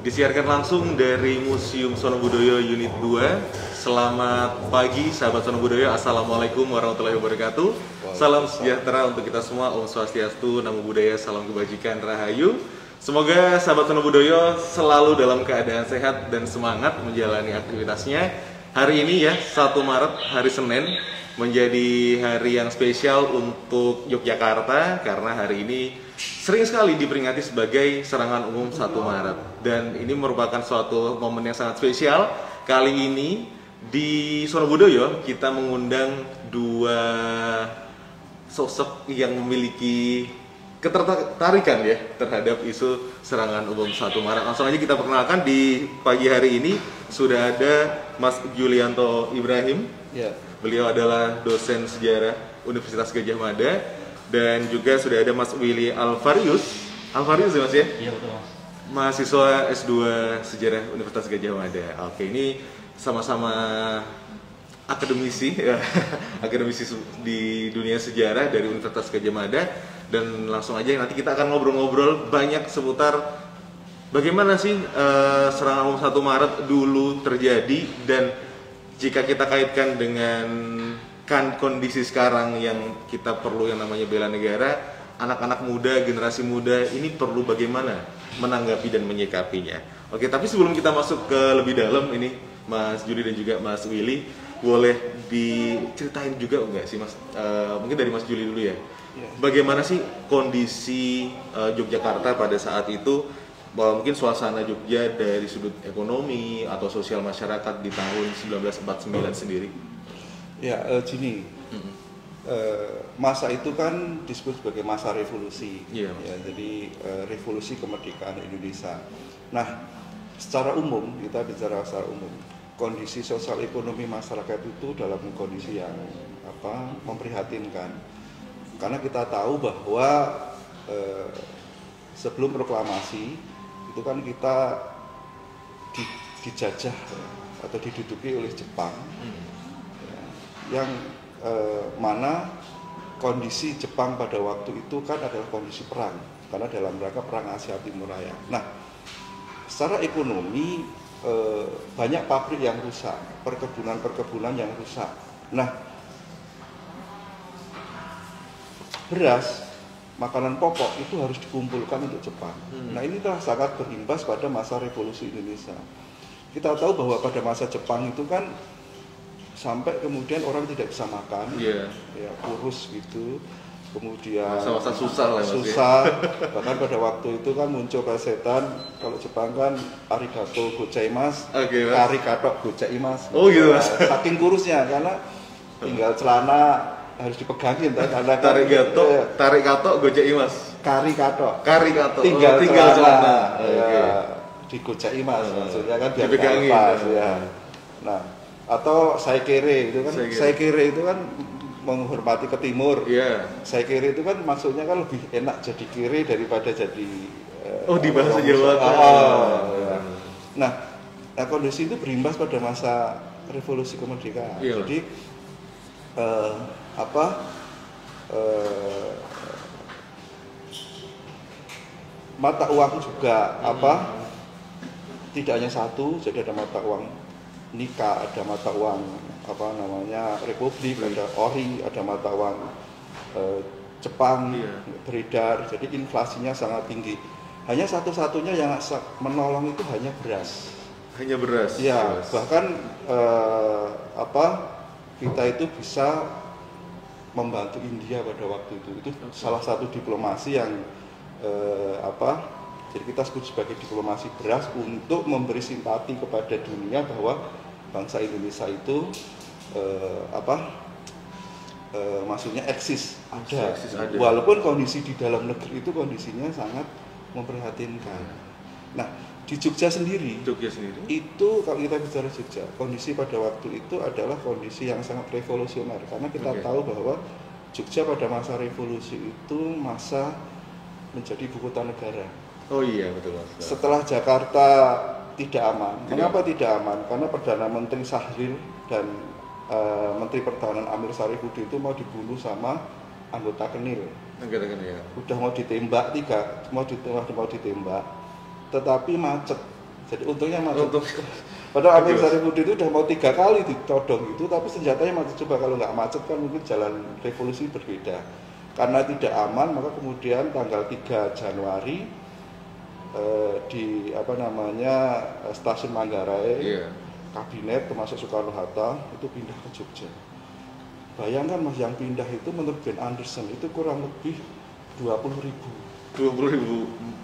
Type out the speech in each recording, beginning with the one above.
Disiarkan langsung dari Museum Sono Budoyo Unit 2. Selamat pagi sahabat Sono Budoyo, Assalamualaikum warahmatullahi wabarakatuh. Salam sejahtera untuk kita semua, Om Swastiastu, Namo Buddhaya, salam kebajikan, Rahayu. Semoga sahabat Sono Budoyo selalu dalam keadaan sehat dan semangat menjalani aktivitasnya. Hari ini ya, 1 Maret, hari Senin, menjadi hari yang spesial untuk Yogyakarta karena hari ini sering sekali diperingati sebagai serangan umum 1 Maret. Dan ini merupakan suatu momen yang sangat spesial. Kali ini di Sono Budoyo kita mengundang 2 sosok yang memiliki ketertarikan ya terhadap isu serangan umum 1 Maret. Langsung aja kita perkenalkan, di pagi hari ini sudah ada Mas Julianto Ibrahim. Ya. Beliau adalah dosen sejarah Universitas Gadjah Mada, dan juga sudah ada Mas Willy Alvarius ya Mas ya? Iya betul Mas. Mahasiswa S2 Sejarah Universitas Gadjah Mada. Oke, ini sama-sama akademisi ya, akademisi di dunia sejarah dari Universitas Gadjah Mada. Dan langsung aja nanti kita akan ngobrol-ngobrol banyak seputar bagaimana sih serangan umum 1 Maret dulu terjadi, dan jika kita kaitkan dengan kondisi sekarang yang kita perlu yang namanya bela negara, anak-anak muda, generasi muda ini perlu bagaimana menanggapi dan menyikapinya. Oke, tapi sebelum kita masuk ke lebih dalam ini, Mas Juli dan juga Mas Willy, boleh diceritain juga enggak sih Mas, mungkin dari Mas Juli dulu ya, bagaimana sih kondisi Yogyakarta pada saat itu, mungkin suasana Jogja dari sudut ekonomi atau sosial masyarakat di tahun 1949 sendiri? Ya, gini, masa itu kan disebut sebagai masa revolusi. Yeah. Ya, jadi revolusi kemerdekaan Indonesia. Nah, secara umum, kita bicara secara umum, kondisi sosial ekonomi masyarakat itu dalam kondisi yang memprihatinkan. Karena kita tahu bahwa sebelum proklamasi itu kan kita dijajah atau diduduki oleh Jepang, ya, yang mana kondisi Jepang pada waktu itu kan adalah kondisi perang, karena dalam rangka perang Asia Timur Raya. Nah, secara ekonomi banyak pabrik yang rusak, perkebunan yang rusak. Nah, beras, makanan pokok itu harus dikumpulkan untuk Jepang. Nah, ini telah sangat berimbas pada masa revolusi Indonesia. Kita tahu bahwa pada masa Jepang itu kan sampai kemudian orang tidak bisa makan, ya kurus gitu. Kemudian masa-masa susah lah, susah. Bahkan pada waktu itu kan muncul presetan, kalau Jepang kan arigato gozaimasu, arigato gozaimasu. Oh gitu Mas. Saking kurusnya, karena tinggal celana harus dipegangin karena tarik kato gojek mas, kari kato tinggal celana ya, digojek mas, maksudnya kan biar dipegangin pas, ya. Nah, atau saikere itu kan, saikere itu kan menghormati ke timur. Saikere itu kan maksudnya kan lebih enak jadi kiri daripada jadi di bahasa Jawa. Ya. Nah, kondisi itu berimbas pada masa revolusi kemerdekaan. Jadi mata uang juga tidak hanya satu, jadi ada mata uang Nika, ada mata uang Republik, ada Ori, ada mata uang Jepang beredar, jadi inflasinya sangat tinggi. Hanya satu-satunya yang menolong itu hanya beras. Ya, bahkan kita itu bisa membantu India pada waktu itu salah satu diplomasi yang jadi kita sebut sebagai diplomasi beras untuk memberi simpati kepada dunia bahwa bangsa Indonesia itu maksudnya eksis ada. Walaupun kondisi di dalam negeri itu kondisinya sangat memprihatinkan. Nah, di Jogja sendiri itu, kalau kita bicara Jogja, kondisi pada waktu itu adalah kondisi yang sangat revolusioner, karena kita tahu bahwa Jogja pada masa revolusi itu masa menjadi ibu kota negara. Oh iya, betul Mas. Setelah Jakarta tidak aman. Kenapa tidak aman? Karena Perdana Menteri Sahril dan Menteri Pertahanan Amir Sarifudin itu mau dibunuh sama anggota Kenil. Udah mau ditembak mau ditembak, tetapi macet Jadi untungnya macet. Untuk Padahal Amir Saripudin itu udah mau 3 kali ditodong itu, tapi senjatanya macet. Coba kalau nggak macet kan mungkin jalan revolusi berbeda. Karena tidak aman, maka kemudian tanggal 3 Januari di stasiun Manggarai, kabinet termasuk Soekarno Hatta itu pindah ke Jogja. Bayangkan Mas, yang pindah itu menurut Ben Anderson itu kurang lebih 20.000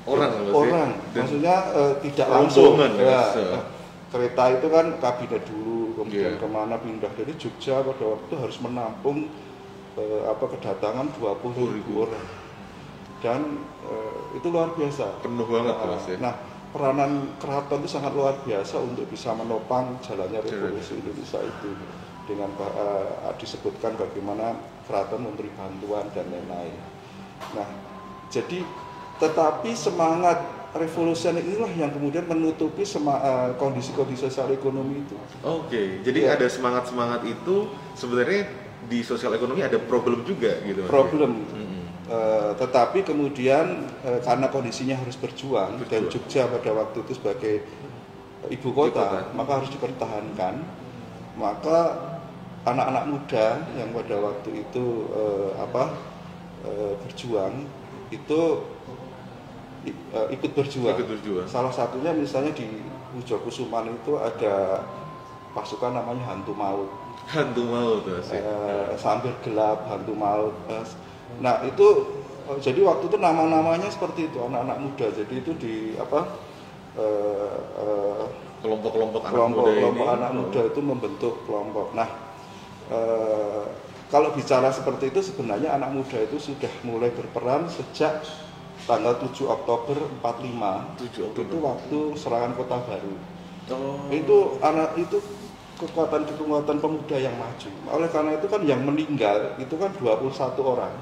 orang, maksudnya tidak langsung kereta itu kan kabinet dulu, kemudian kemana pindah. Jadi Jogja pada waktu itu harus menampung kedatangan 20.000 orang, dan itu luar biasa, penuh banget. Nah, peranan keraton itu sangat luar biasa untuk bisa menopang jalannya revolusi Indonesia itu, dengan disebutkan bagaimana keraton memberi bantuan dan lain-lain. Nah, jadi tetapi semangat revolusioner inilah yang kemudian menutupi kondisi-kondisi sosial ekonomi itu. Oke, jadi ada semangat-semangat itu sebenarnya di sosial ekonomi ada problem juga gitu. Problem. Tetapi kemudian karena kondisinya harus berjuang dan Jogja pada waktu itu sebagai ibu kota, maka harus dipertahankan. Maka anak-anak muda yang pada waktu itu berjuang itu ikut berjuang. Salah satunya misalnya di Wijokusuman itu ada pasukan namanya Hantu Maut. Hantu Maut Sambil Gelap, Hantu Maut. Nah itu jadi waktu itu nama-namanya seperti itu, anak-anak muda. Jadi itu di kelompok-kelompok anak muda itu membentuk kelompok. Nah kalau bicara seperti itu sebenarnya anak muda itu sudah mulai berperan sejak tanggal 7 Oktober 45. Itu waktu serangan Kota Baru. Itu kekuatan pemuda yang maju. Oleh karena itu kan yang meninggal itu kan 21 orang.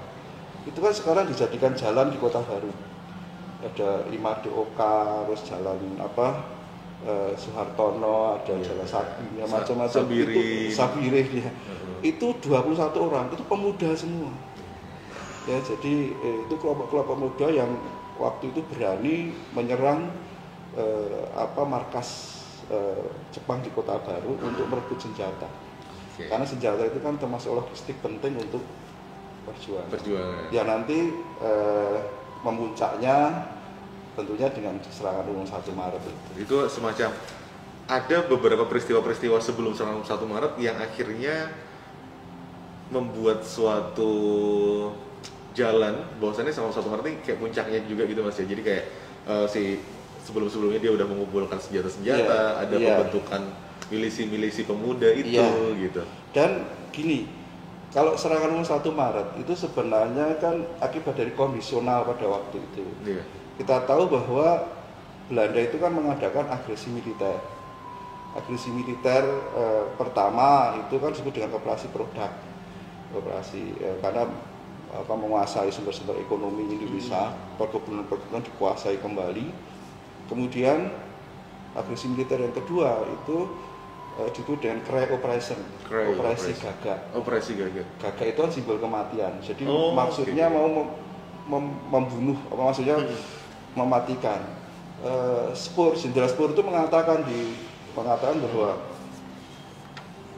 Itu kan sekarang dijadikan jalan di Kota Baru. Ada Imade Oka, terus jalan Soehartono, ada jalan Sabi, macam-macam. Sabire dia. Itu 21 orang, itu pemuda semua. Ya, jadi itu kelompok-kelompok muda yang waktu itu berani menyerang markas Jepang di Kota Baru untuk merebut senjata. Karena senjata itu kan termasuk logistik penting untuk perjuangan. Ya nanti memuncaknya tentunya dengan serangan umum 1 Maret itu semacam ada beberapa peristiwa-peristiwa sebelum serangan 1 Maret yang akhirnya membuat suatu jalan bahwasannya serangan 1 Maret ini kayak puncaknya juga gitu Mas ya. Jadi kayak sebelum-sebelumnya dia udah mengumpulkan senjata-senjata, ada pembentukan milisi-milisi pemuda itu gitu. Dan gini, kalau serangan umum 1 Maret itu sebenarnya kan akibat dari kondisional pada waktu itu. Kita tahu bahwa Belanda itu kan mengadakan agresi militer. Agresi militer pertama itu kan disebut dengan operasi produk. Karena menguasai sumber-sumber ekonomi Indonesia, perkebunan dikuasai kembali. Kemudian agresi militer yang kedua itu disebut dengan Cray Operation, operasi Gagak. Gagak itu kan simbol kematian. Jadi maksudnya mau membunuh, maksudnya mematikan. Jenderal Spoor itu mengatakan bahwa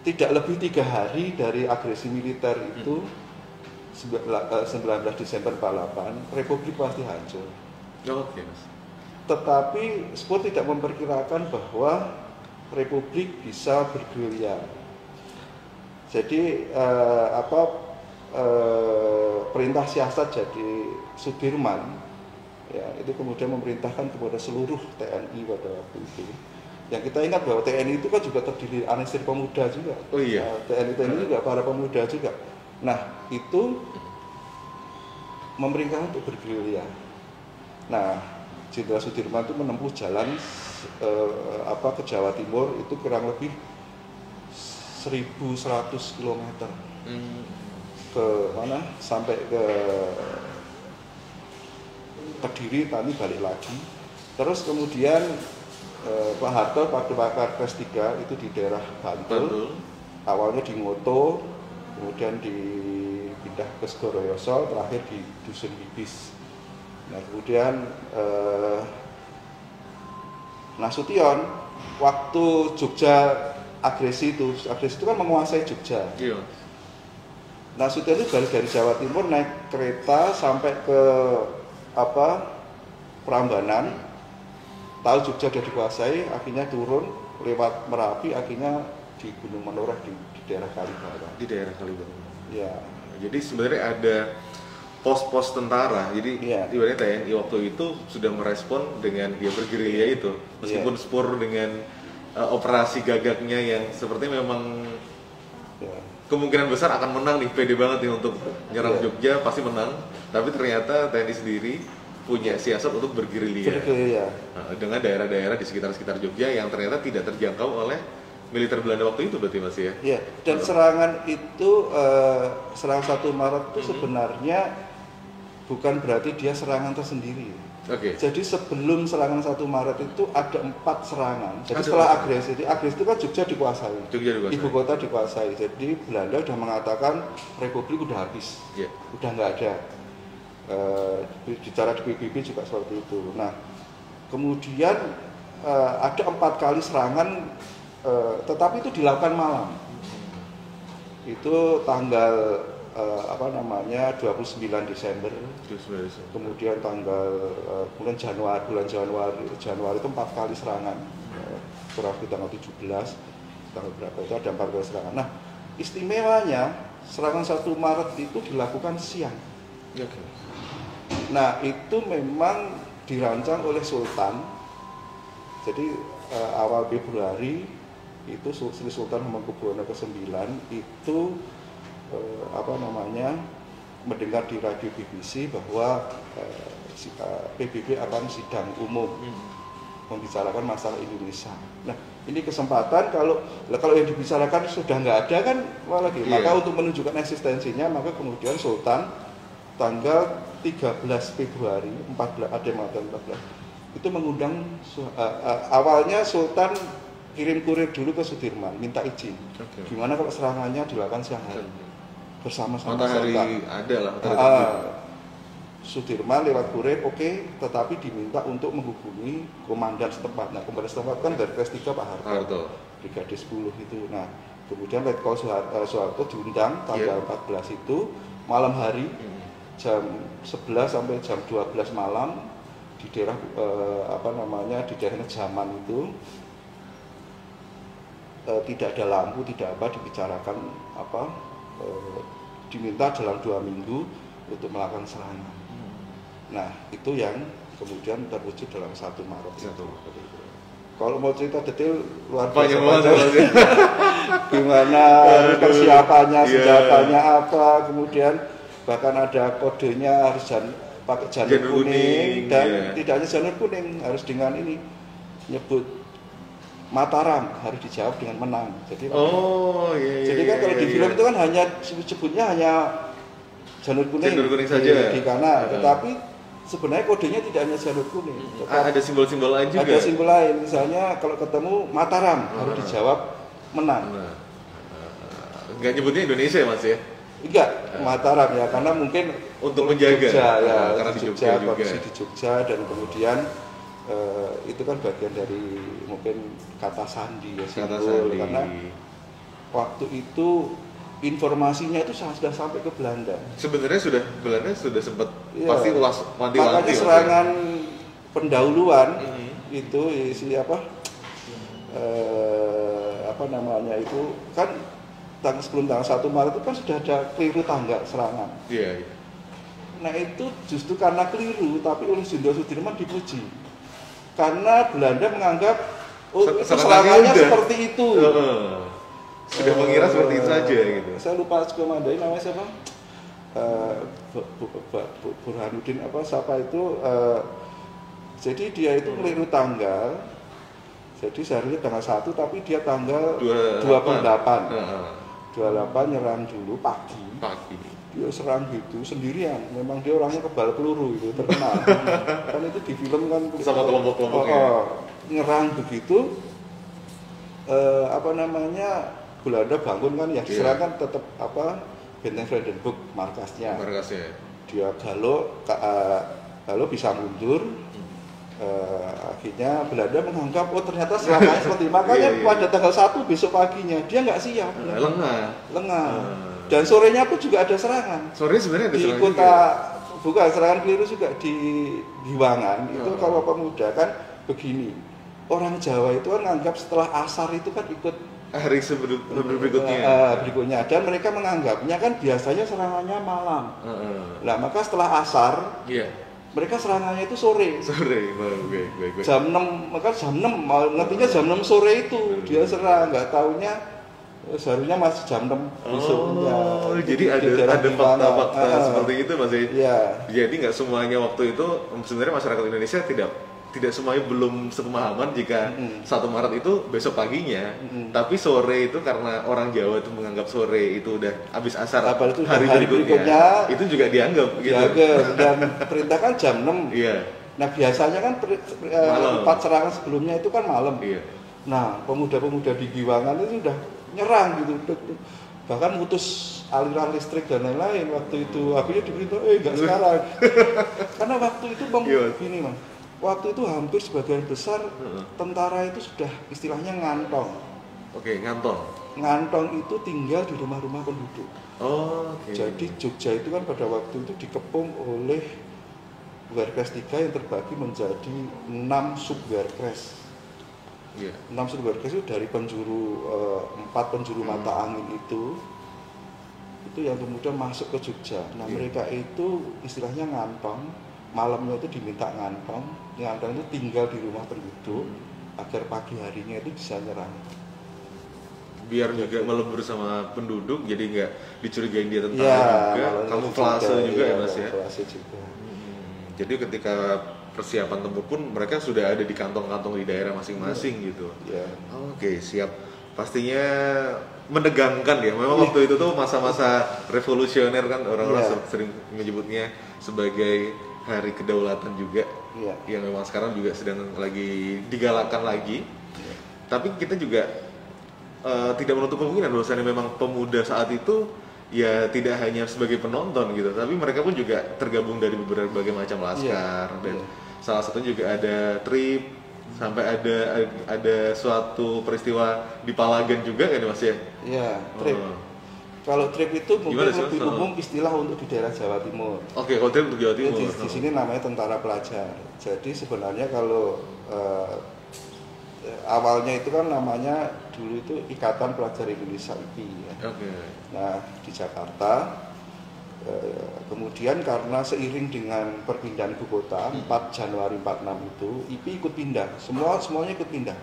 tidak lebih 3 hari dari agresi militer itu 19 Desember 48 Republik pasti hancur. Tetapi Spoor tidak memperkirakan bahwa Republik bisa bergerilya. Jadi perintah siasat jadi Sudirman ya itu kemudian memerintahkan kepada seluruh TNI pada waktu itu. Yang kita ingat bahwa TNI itu kan juga terdiri anisir pemuda juga. TNI juga para pemuda juga. Nah itu memerintahkan untuk bergerilya. Nah Jenderal Sudirman itu menempuh jalan ke Jawa Timur itu kurang lebih 1.100 km ke mana sampai ke Kediri, tadi balik lagi. Terus kemudian Pak Harto pada Wapres 3 itu di daerah Bantul. Awalnya di Ngoto, kemudian dipindah ke Segoroyoso, terakhir di Dusun Bibis. Nah kemudian Nasution waktu Jogja agresi itu kan menguasai Jogja. Iya. Nasution itu dari Jawa Timur naik kereta sampai ke Prambanan, tahu Jogja sudah dikuasai, akhirnya turun lewat Merapi, akhirnya di Gunung Menoreh di daerah Kalibata. Di daerah Kalibata. Ya. Jadi sebenarnya ada pos-pos tentara. Jadi ibaratnya TNI waktu itu sudah merespon dengan dia bergerilya itu, meskipun spur dengan operasi gagaknya yang sepertinya memang kemungkinan besar akan menang nih, pede banget nih untuk nyerang Jogja, pasti menang. Tapi ternyata TNI sendiri punya siasat untuk bergerilya dengan daerah-daerah di sekitar Jogja yang ternyata tidak terjangkau oleh militer Belanda waktu itu, berarti Mas ya? Iya, dan serangan itu, serangan 1 Maret itu sebenarnya bukan berarti dia serangan tersendiri. Jadi sebelum serangan 1 Maret itu ada 4 serangan. Jadi setelah agresi itu kan Jogja dikuasai. Ibu kota dikuasai. Jadi Belanda sudah mengatakan Republik udah habis, udah nggak ada. Bicara di PBB juga seperti itu. Nah, kemudian ada 4 kali serangan, tetapi itu dilakukan malam. Itu tanggal 29 Desember. Kemudian bulan Januari itu 4 kali serangan. Kurang lebih tanggal 17, tanggal berapa itu ada 4 kali serangan. Nah, istimewanya serangan 1 Maret itu dilakukan siang. Nah, itu memang dirancang oleh Sultan. Jadi awal Februari itu Sri Sultan Hamengkubuwono ke-9 itu mendengar di radio BBC bahwa PBB akan sidang umum membicarakan masalah Indonesia. Nah, ini kesempatan kalau yang dibicarakan sudah nggak ada kan, maka untuk menunjukkan eksistensinya, maka kemudian Sultan tanggal 13 Februari 14 itu mengundang, awalnya Sultan kirim kurir dulu ke Sudirman minta izin. Gimana kalau serangannya dilakukan siang hari bersama-sama matahari ada lah. Sudirman lewat kurir tetapi diminta untuk menghubungi komandan setempat. Nah, komandan setempat kan dari Kres 3 Pak Harto. Brigade 10 itu. Nah, kemudian Letkol Soeharto diundang tanggal 14 itu malam hari jam 11 sampai jam 12 malam di daerah di daerah Ngejaman itu tidak ada lampu, tidak dibicarakan diminta dalam 2 minggu untuk melakukan serangan. Nah, itu yang kemudian terwujud dalam 1 Maret. Kalau mau cerita detail luar biasa gimana persiapannya, senjatanya apa, kemudian bahkan ada kodenya harus pakai janur kuning dan tidak hanya janur kuning, harus dengan ini nyebut Mataram, harus dijawab dengan menang. Jadi kan kalau di film itu kan hanya sebutnya hanya janur kuning saja di kanan, tetapi sebenarnya kodenya tidak hanya janur kuning. Ada simbol-simbol lain juga. Ada simbol lain, misalnya kalau ketemu Mataram harus dijawab menang. Enggak nyebutnya Indonesia ya Mas ya? Enggak, Mataram ya, karena mungkin untuk menjaga Jogja, karena di Jogja juga. Kondisi di Jogja, dan kemudian itu kan bagian dari mungkin kata sandi ya, simbol, karena waktu itu informasinya itu sudah sampai ke Belanda. Sebenarnya Belanda sudah sempat pasti wanti-wanti. Makanya serangan pendahuluan itu itu kan sebelum tanggal 1 Maret itu kan sudah ada keliru tanggal serangan. Iya. Nah, itu justru karena keliru, tapi oleh Jenderal Sudirman dipuji. Karena Belanda menganggap serangannya seperti itu. Sudah mengira seperti itu saja gitu. Saya lupa komandannya namanya siapa? Burhanuddin siapa itu? Jadi dia itu keliru tanggal. Jadi seharusnya tanggal 1 tapi dia tanggal 28. 28 nyerang dulu pagi. Dia serang gitu sendirian. Memang dia orangnya kebal peluru itu, terkenal. Kan itu di film kan sama kelompok-kelompoknya. Nyerang begitu Belanda bangun kan, yang diserang kan tetap Benteng Vredenburg markasnya. Dia Galo bisa mundur. akhirnya Belanda menganggap oh ternyata serangannya seperti ini. Makanya pada tanggal 1 besok paginya dia nggak siap, lengah. Dan sorenya pun juga ada serangan. Sorenya sebenarnya ada di serangan kota juga. Bukan serangan keliru juga di Giwangan. Itu kalau pemuda kan begini, orang Jawa itu kan menganggap setelah asar itu kan ikut hari berikutnya. Dan mereka menganggapnya kan biasanya serangannya malam. Nah maka setelah asar mereka serangannya itu sore, baik. Jam 6, maka jam 6, ngertinya jam 6 sore itu dia serang, nggak taunya seharusnya masih jam 6 besoknya. Jadi ada fakta-fakta seperti itu Mas. Jadi nggak semuanya waktu itu sebenarnya masyarakat Indonesia tidak semuanya belum sepemahaman jika 1 Maret itu besok paginya, tapi sore itu karena orang Jawa itu menganggap sore itu udah habis asar hari berikutnya itu juga dianggap gitu. Dan perintah kan jam 6. Nah biasanya kan 4 serangan sebelumnya itu kan malam. Nah pemuda-pemuda di Giwangan itu udah nyerang gitu, bahkan mutus aliran listrik dan lain-lain waktu itu. Akhirnya diberitahu enggak sekarang. Karena waktu itu gini Mas, waktu itu hampir sebagian besar tentara itu sudah istilahnya ngantong. Ngantong itu tinggal di rumah-rumah penduduk. Jadi Jogja itu kan pada waktu itu dikepung oleh Wehrkes 3 yang terbagi menjadi 6 sub-Wehrkes. 6 sub-Wehrkes itu dari penjuru 4 penjuru mata angin itu yang kemudian masuk ke Jogja. Nah mereka itu istilahnya ngantong. Malamnya itu diminta ngantong itu tinggal di rumah penduduk agar pagi harinya itu bisa nyerang. Biar juga melebur sama penduduk, jadi nggak dicurigain dia tentara juga, kamuflase juga ya Mas ya. Jadi ketika persiapan tempur pun mereka sudah ada di kantong-kantong di daerah masing-masing gitu. Oke, siap. Pastinya menegangkan ya. Memang waktu itu tuh masa-masa revolusioner kan, orang-orang sering menyebutnya sebagai hari kedaulatan juga, yang memang sekarang juga sedang lagi digalakkan lagi. Tapi kita juga tidak menutup kemungkinan bahwasanya memang pemuda saat itu ya tidak hanya sebagai penonton gitu, tapi mereka pun juga tergabung dari berbagai macam laskar dan salah satunya juga ada trip, sampai ada suatu peristiwa di Palagan juga kan Mas ya? Trip. Kalau trip itu mungkin lebih umum istilah untuk di daerah Jawa Timur. Kalau trip untuk Jawa Timur. Di sini namanya tentara pelajar. Jadi sebenarnya kalau awalnya itu kan namanya dulu itu Ikatan Pelajar Indonesia IPI ya. Nah di Jakarta, kemudian karena seiring dengan perpindahan ibu kota 4 Januari 46 itu IPI ikut pindah, semuanya ikut pindah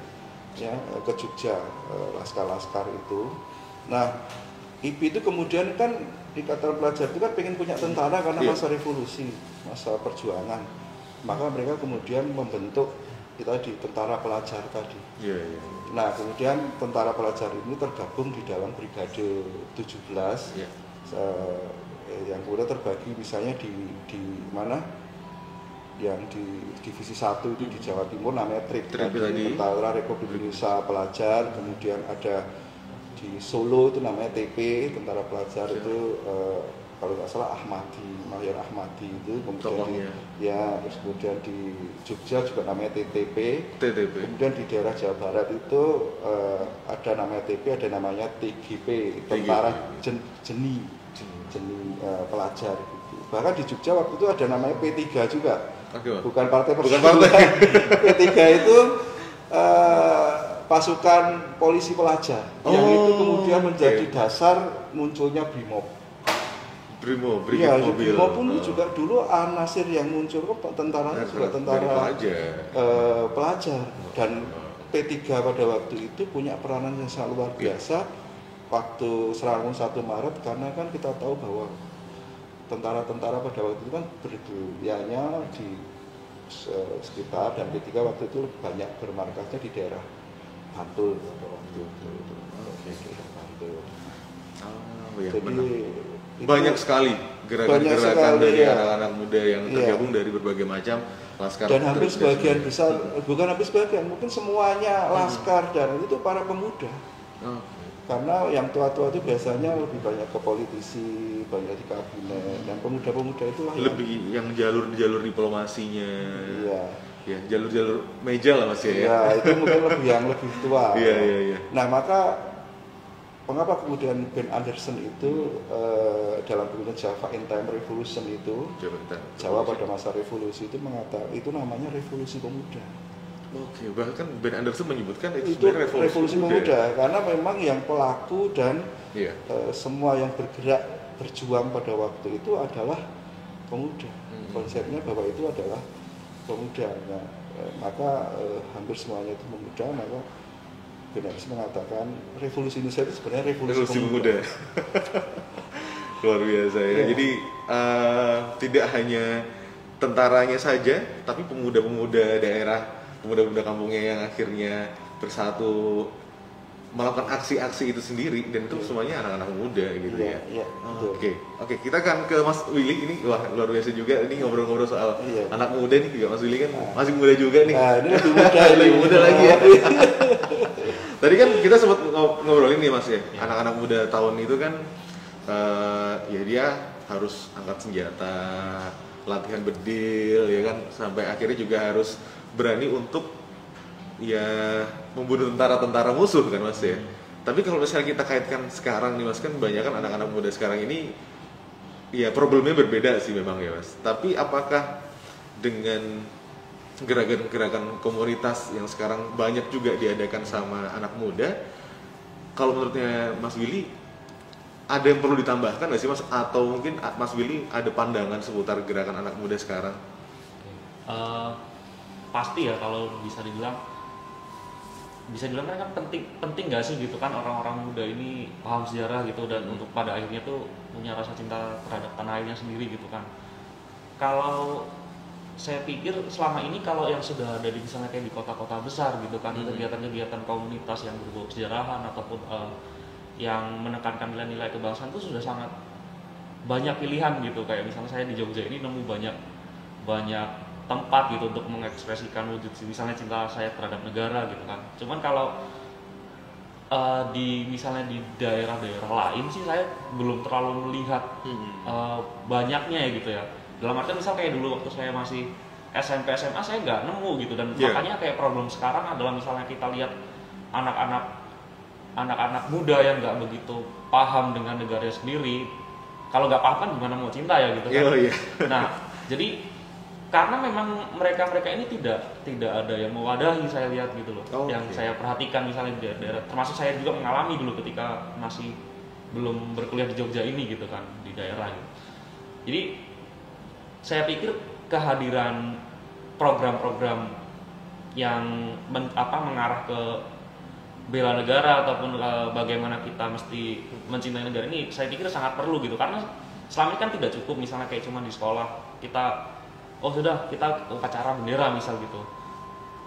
ya ke Jogja, laskar-laskar itu. Nah IPI itu kemudian kan Ikatan Pelajar itu kan pengen punya tentara karena masa revolusi, masa perjuangan. Maka mereka kemudian membentuk kita di tentara pelajar tadi. Nah kemudian tentara pelajar ini tergabung di dalam Brigade 17 yang kemudian terbagi misalnya di mana yang di divisi 1 itu di Jawa Timur namanya TRIP, Tentara Republik Indonesia Pelajar. Kemudian ada di Solo itu namanya TP, Tentara Pelajar itu kalau nggak salah Mayor Ahmadi itu. Kemudian terus kemudian di Jogja juga namanya TTP. Kemudian di daerah Jawa Barat itu ada namanya TP, ada namanya TGP, Tentara Jeni Pelajar gitu. Bahkan di Jogja waktu itu ada namanya P3 juga. Bukan partai P3 itu pasukan polisi pelajar yang itu kemudian menjadi dasar munculnya Brimob. Brimob pun juga dulu Nasir yang muncul tentaranya juga tentara pelajar. Dan P3 pada waktu itu punya peranan yang sangat luar biasa waktu serangan 1 Maret, karena kan kita tahu bahwa tentara-tentara pada waktu itu kan berduyanya di sekitar, dan P3 waktu itu banyak bermarkasnya di daerah Bantul waktu itu. Jadi banyak sekali gerakan-gerakan dari anak-anak muda yang tergabung dari berbagai macam laskar. Dan hampir sebagian besar, bukan hampir sebagian, mungkin semuanya laskar dan itu para pemuda. Karena yang tua-tua itu biasanya lebih banyak ke politisi, banyak di kabinet, dan pemuda-pemuda itulah lebih yang jalur-jalur diplomasinya. Ya, jalur-jalur meja lah Mas ya. Ya, itu mungkin lebih tua. Iya. Nah, maka mengapa kemudian Ben Anderson itu dalam bukunya Java in Time Revolution itu, Jawa pada masa revolusi itu mengatakan itu namanya revolusi pemuda. Oke, bahkan Ben Anderson menyebutkan itu sebenarnya revolusi pemuda karena memang yang pelaku dan semua yang berjuang pada waktu itu adalah pemuda. Konsepnya bahwa itu adalah pemuda. Nah, maka hampir semuanya itu pemuda, maka Ben Anderson mengatakan revolusi Indonesia itu sebenarnya revolusi pemuda. Luar biasa ya. Jadi tidak hanya tentaranya saja, tapi pemuda-pemuda daerah, pemuda-pemuda kampungnya yang akhirnya bersatu melakukan aksi-aksi itu sendiri, dan itu semuanya anak-anak muda gitu ya. Oke, kita akan ke Mas Willy ini. Wah, luar biasa juga ini ngobrol-ngobrol soal anak muda nih juga. Mas Willy kan masih muda juga nih. Nah, ini lebih muda, lebih muda lagi ya. Tadi kan kita sempat ngobrolin nih Mas ya, anak-anak muda tahun itu kan ya dia harus angkat senjata, latihan bedil ya kan, sampai akhirnya juga harus berani untuk ya membunuh tentara-tentara musuh kan Mas ya. Tapi kalau misalnya kita kaitkan sekarang nih Mas, kan banyak kan anak-anak muda sekarang ini ya problemnya berbeda sih memang ya Mas. Tapi apakah dengan gerakan-gerakan komunitas yang sekarang banyak juga diadakan sama anak muda, kalau menurutnya Mas Willy ada yang perlu ditambahkan nggak sih Mas? Atau mungkin Mas Willy ada pandangan seputar gerakan anak muda sekarang? Pasti ya, kalau bisa dibilang kan penting nggak sih gitu kan orang-orang muda ini paham sejarah gitu, dan untuk pada akhirnya tuh punya rasa cinta terhadap tanah airnya sendiri gitu kan. Kalau saya pikir selama ini kalau yang sudah ada di misalnya kayak di kota-kota besar gitu kan, kegiatan-kegiatan komunitas yang berbau kesejarahan ataupun yang menekankan nilai-nilai kebangsaan itu sudah sangat banyak pilihan gitu. Kayak misalnya saya di Jogja ini nemu banyak tempat gitu untuk mengekspresikan wujud misalnya cinta saya terhadap negara gitu kan. Cuman kalau misalnya di daerah-daerah lain sih saya belum terlalu melihat banyaknya ya gitu ya. Dalam artian misal kayak dulu waktu saya masih SMP SMA saya nggak nemu gitu, dan makanya kayak problem sekarang adalah misalnya kita lihat anak-anak muda yang nggak begitu paham dengan negaranya sendiri. Kalau nggak paham kan gimana mau cinta ya gitu kan. Nah, jadi karena memang mereka ini tidak ada yang mewadahi, saya lihat gitu loh. Yang saya perhatikan misalnya di daerah, termasuk saya juga mengalami dulu ketika masih belum berkuliah di Jogja ini gitu kan, di daerah gitu. Jadi saya pikir kehadiran program-program yang mengarah ke bela negara ataupun bagaimana kita mesti mencintai negara ini, saya pikir sangat perlu gitu. Karena selama ini kan tidak cukup misalnya kayak cuma di sekolah kita sudah kita upacara bendera misal gitu,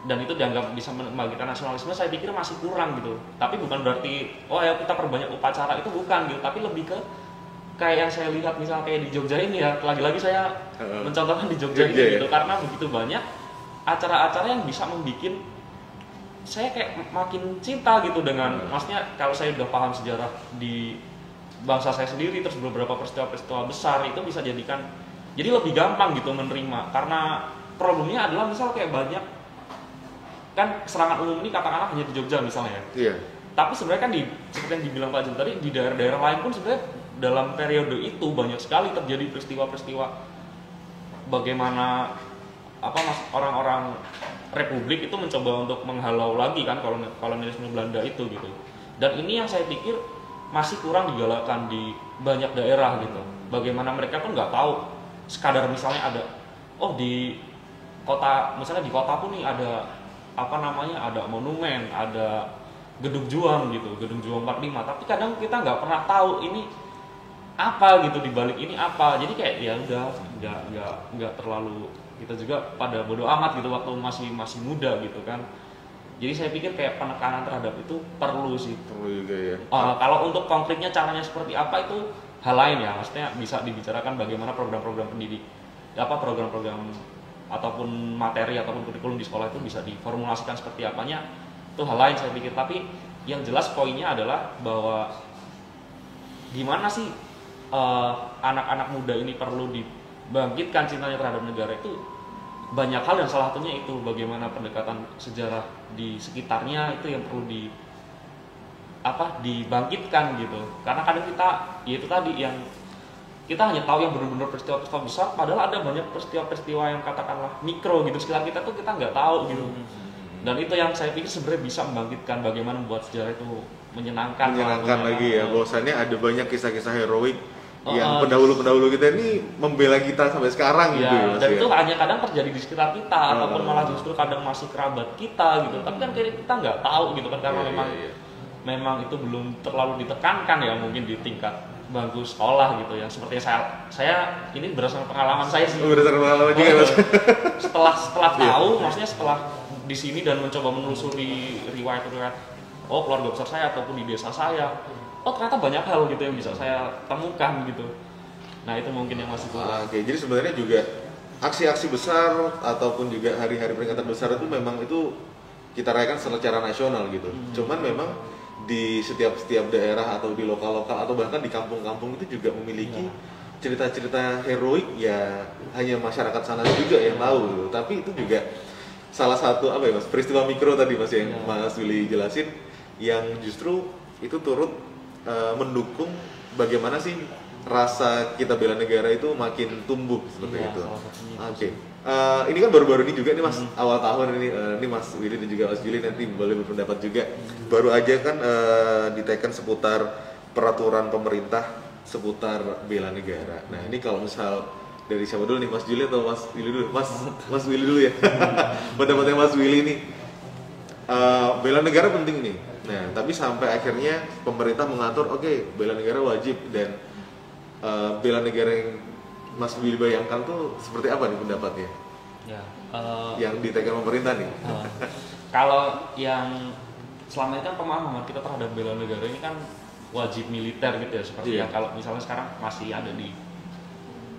dan itu dianggap bisa membangkitkan nasionalisme, saya pikir masih kurang gitu. Tapi bukan berarti ayo kita perbanyak upacara, itu bukan gitu, tapi lebih ke kayak yang saya lihat misalnya kayak di Jogja ini ya, lagi-lagi saya mencontohkan di Jogja ini gitu, karena begitu banyak acara-acara yang bisa membuat saya kayak makin cinta gitu dengan maksudnya kalau saya udah paham sejarah di bangsa saya sendiri, terus beberapa peristiwa-peristiwa besar itu bisa jadikan jadi lebih gampang gitu menerima. Karena problemnya adalah misal kayak banyak kan serangan umum ini katakanlah hanya di Jogja misalnya ya. Tapi sebenarnya kan seperti yang dibilang Pak Jul tadi, di daerah-daerah lain pun sebenarnya dalam periode itu banyak sekali terjadi peristiwa-peristiwa bagaimana orang-orang Republik itu mencoba untuk menghalau lagi kan kolonialisme Belanda itu gitu. Dan ini yang saya pikir masih kurang digalakkan di banyak daerah gitu. Bagaimana mereka pun nggak tahu, sekadar misalnya ada di kota, misalnya di kota pun nih ada ada monumen, ada gedung juang gitu, gedung juang 45, tapi kadang kita nggak pernah tahu ini apa gitu, dibalik ini apa. Jadi kayak ya udah nggak terlalu, kita juga pada bodo amat gitu waktu masih muda gitu kan. Jadi saya pikir kayak penekanan terhadap itu perlu sih. Perlu juga ya. Kalau untuk konkretnya caranya seperti apa itu hal lain ya, maksudnya bisa dibicarakan bagaimana program-program pendidik, program-program ataupun materi ataupun kurikulum di sekolah itu bisa diformulasikan seperti apanya, itu hal lain saya pikir. Tapi yang jelas poinnya adalah bahwa gimana sih anak-anak muda ini perlu dibangkitkan cintanya terhadap negara itu banyak hal, dan salah satunya itu bagaimana pendekatan sejarah di sekitarnya itu yang perlu dibangkitkan gitu. Karena kadang kita, ya itu tadi, yang kita hanya tahu yang benar-benar peristiwa-peristiwa besar, padahal ada banyak peristiwa-peristiwa yang katakanlah mikro gitu sekitar kita tuh kita nggak tahu gitu. Dan itu yang saya pikir sebenarnya bisa membangkitkan bagaimana membuat sejarah itu menyenangkan lagi ya. Bahwasannya ada banyak kisah-kisah heroik yang pendahulu-pendahulu kita ini membela kita sampai sekarang gitu ya. Dan itu hanya kadang terjadi di sekitar kita ataupun malah justru kadang masih kerabat kita gitu. Tapi kan kita nggak tahu gitu kan, karena memang itu belum terlalu ditekankan ya mungkin di tingkat bangku sekolah gitu ya. Seperti saya ini berdasarkan pengalaman saya sih. Berdasarkan pengalaman juga Mas. Setelah tahu, maksudnya setelah di sini dan mencoba menelusuri riwayat-riwayat keluarga besar saya ataupun di desa saya, ternyata banyak hal gitu yang bisa saya temukan gitu. Nah itu mungkin yang masih kurang. Oke, jadi sebenarnya juga aksi-aksi besar ataupun juga hari-hari peringatan besar itu memang itu kita rayakan secara nasional gitu. Cuman memang di setiap daerah atau di lokal-lokal atau bahkan di kampung-kampung itu juga memiliki cerita-cerita heroik ya, hanya masyarakat sana juga yang tahu gitu. Tapi itu juga salah satu Mas, peristiwa mikro tadi Mas yang Mas Willy jelasin, yang justru itu turut mendukung bagaimana sih rasa kita bela negara itu makin tumbuh seperti itu. Oke. Ini kan baru-baru ini juga nih Mas, awal tahun ini Mas Willy dan juga Mas Willy nanti boleh berpendapat juga. Baru aja kan diteken seputar peraturan pemerintah seputar bela negara. Nah ini kalau misal dari siapa dulu nih, Mas Willy atau Mas Willy dulu? Mas Willy dulu ya. Pendapatnya Mas Willy nih, bela negara penting nih. Nah, tapi sampai akhirnya pemerintah mengatur, oke, bela negara wajib, dan bela negara yang Mas Willy bayangkan tuh seperti apa nih pendapatnya? Yang ditekan pemerintah nih. Kalau yang selama ini kan pemahaman kita terhadap bela negara ini kan wajib militer gitu ya, seperti yang kalau misalnya sekarang masih ada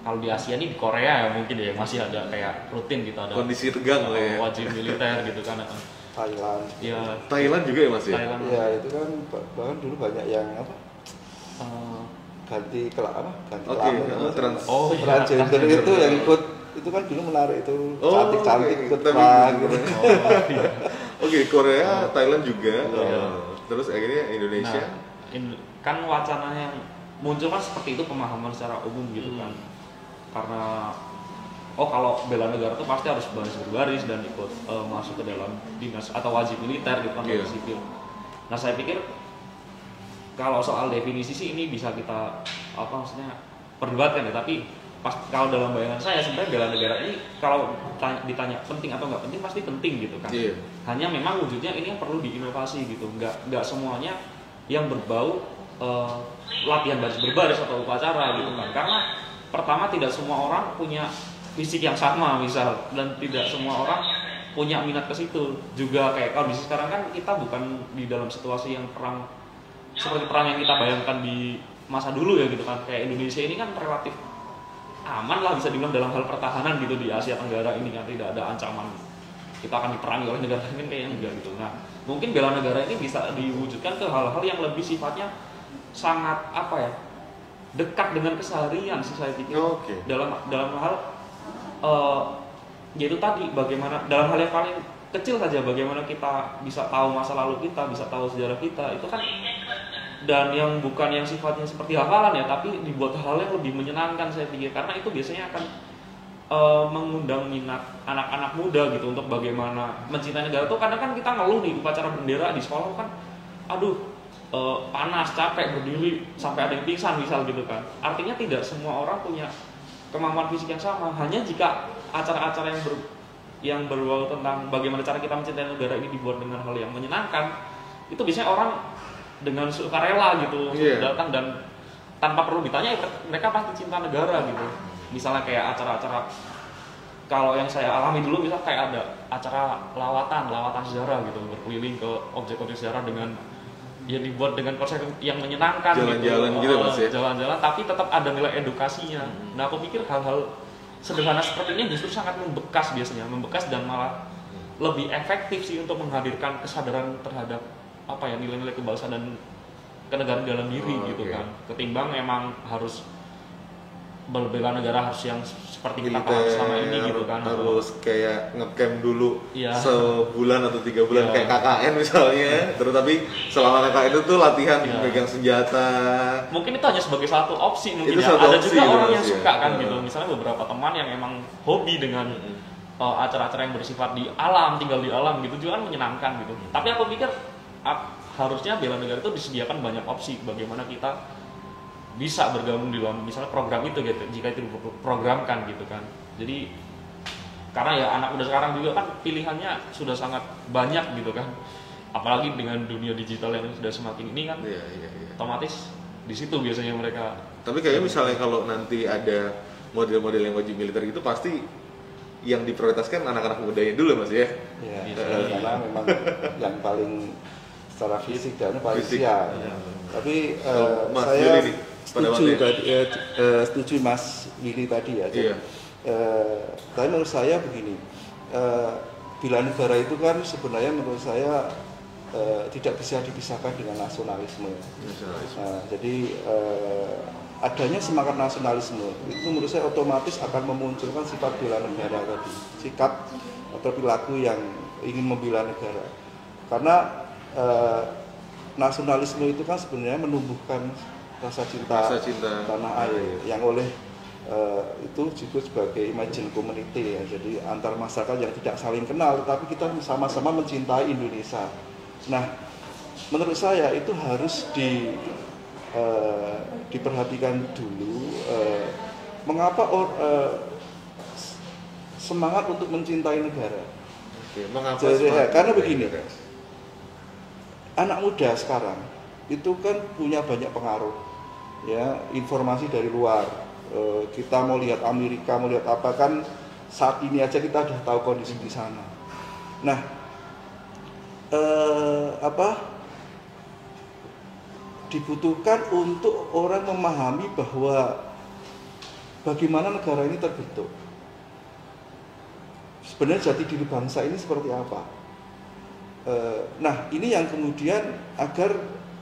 kalau di Asia ini di Korea ya mungkin ya masih ada kayak rutin gitu, ada kondisi tegang lah ya, wajib militer gitu kan. Thailand. Ya. Thailand juga ya Mas ya? Thailand. Ya itu kan bahkan dulu banyak yang ganti kelamin transgender itu yang ikut, itu kan dulu menarik itu, cantik-cantik ikut perang gitu. Oke, Korea, Thailand juga. Terus akhirnya Indonesia. Kan wacana yang muncul kan seperti itu, pemahaman secara umum gitu kan. Karena kalau bela negara itu pasti harus berbaris dan ikut masuk ke dalam dinas atau wajib militer gitu kan, wajib sipil. Nah saya pikir kalau soal definisi sih ini bisa kita perdebatkan ya, tapi kalau dalam bayangan saya sebenarnya bela negara ini kalau ditanya penting atau nggak penting, pasti penting gitu kan. Hanya memang wujudnya ini yang perlu diinovasi gitu, nggak semuanya yang berbau latihan baris berbaris atau upacara gitu kan. Karena pertama tidak semua orang punya fisik yang sama misal, dan tidak semua orang punya minat ke situ juga. Kayak kalau di sekarang kan kita bukan di dalam situasi yang perang seperti perang yang kita bayangkan di masa dulu ya gitu kan. Kayak Indonesia ini kan relatif aman lah bisa dibilang dalam hal pertahanan gitu di Asia Tenggara ini kan, tidak ada ancaman kita akan diperangi oleh negara lain, kayaknya enggak gitu. Nah mungkin bela negara ini bisa diwujudkan ke hal-hal yang lebih sifatnya sangat dekat dengan keseharian sih saya pikir. Dalam hal yaitu tadi bagaimana dalam hal yang paling kecil saja, bagaimana kita bisa tahu masa lalu kita, bisa tahu sejarah kita itu kan, dan yang bukan yang sifatnya seperti hafalan ya, tapi dibuat hal yang lebih menyenangkan saya pikir, karena itu biasanya akan mengundang minat anak-anak muda gitu untuk bagaimana mencintai negara tuh. Kadang kan kita ngeluh nih upacara bendera di sekolah kan, panas, capek, berdiri sampai ada yang pingsan misal gitu kan. Artinya tidak semua orang punya kemampuan fisik yang sama. Hanya jika acara-acara yang berbau tentang bagaimana cara kita mencintai negara ini dibuat dengan hal yang menyenangkan, itu biasanya orang dengan sukarela gitu datang, dan tanpa perlu ditanya mereka pasti cinta negara gitu. Misalnya kayak acara-acara, kalau yang saya alami dulu misal kayak ada acara lawatan sejarah gitu, berkeliling ke objek-objek sejarah dengan dibuat dengan konsep yang menyenangkan, jalan-jalan gitu Mas ya. Jalan-jalan tapi tetap ada nilai edukasinya. Nah aku pikir hal-hal sederhana seperti ini justru sangat membekas dan malah lebih efektif sih untuk menghadirkan kesadaran terhadap nilai-nilai kebangsaan dan kenegaraan dalam diri gitu kan, ketimbang emang harus bela negara harus yang seperti kita militer, paham selama ini gitu kan. harus kayak ngecamp dulu Iya. sebulan atau 3 bulan Iya. kayak KKN misalnya. Terus tapi selama KKN itu latihan Iya. pegang senjata. Mungkin itu hanya sebagai satu opsi mungkin Itu ya. satu Ada opsi juga gitu, orang yang Mas, ya. suka kan Iya. gitu. Misalnya beberapa teman yang emang hobi dengan acara-acara yang bersifat di alam, tinggal di alam gitu juga kan menyenangkan gitu. Tapi aku pikir harusnya bela negara itu disediakan banyak opsi bagaimana kita bisa bergabung di dalam misalnya program itu gitu, jika itu diprogramkan gitu kan. Jadi karena ya anak muda sekarang juga kan pilihannya sudah sangat banyak gitu kan, apalagi dengan dunia digital yang sudah semakin ini kan, Iya. otomatis di situ biasanya mereka. Tapi kayaknya misalnya kalau nanti ada model-model yang wajib militer itu pasti yang diprioritaskan anak-anak mudanya dulu Mas ya. Ya, Iya. karena memang yang paling secara fisik dan paling Fisik. siap. Iya. Tapi Mas saya Willy nih, setuju pendapatnya. tadi, setuju Mas Willy tadi ya. Iya. Tapi menurut saya begini, bela negara itu kan sebenarnya menurut saya tidak bisa dipisahkan dengan nasionalisme. Jadi adanya semangat nasionalisme itu menurut saya otomatis akan memunculkan sifat bela negara tadi, sikap atau perilaku yang ingin membela negara. Karena nasionalisme itu kan sebenarnya menumbuhkan rasa cinta tanah air yang oleh itu disebut sebagai imagine community ya. Jadi antar masyarakat yang tidak saling kenal tetapi kita sama-sama mencintai Indonesia. Nah, menurut saya itu harus diperhatikan dulu mengapa semangat untuk mencintai negara. Oke, mengapa Jadi, karena mencintai begini, negara? anak muda sekarang itu kan punya banyak pengaruh, ya informasi dari luar. Kita mau lihat Amerika, mau lihat apa kan saat ini aja kita sudah tahu kondisi di sana. Nah, dibutuhkan untuk orang memahami bahwa bagaimana negara ini terbentuk. Sebenarnya jati diri bangsa ini seperti apa? Nah, ini yang kemudian agar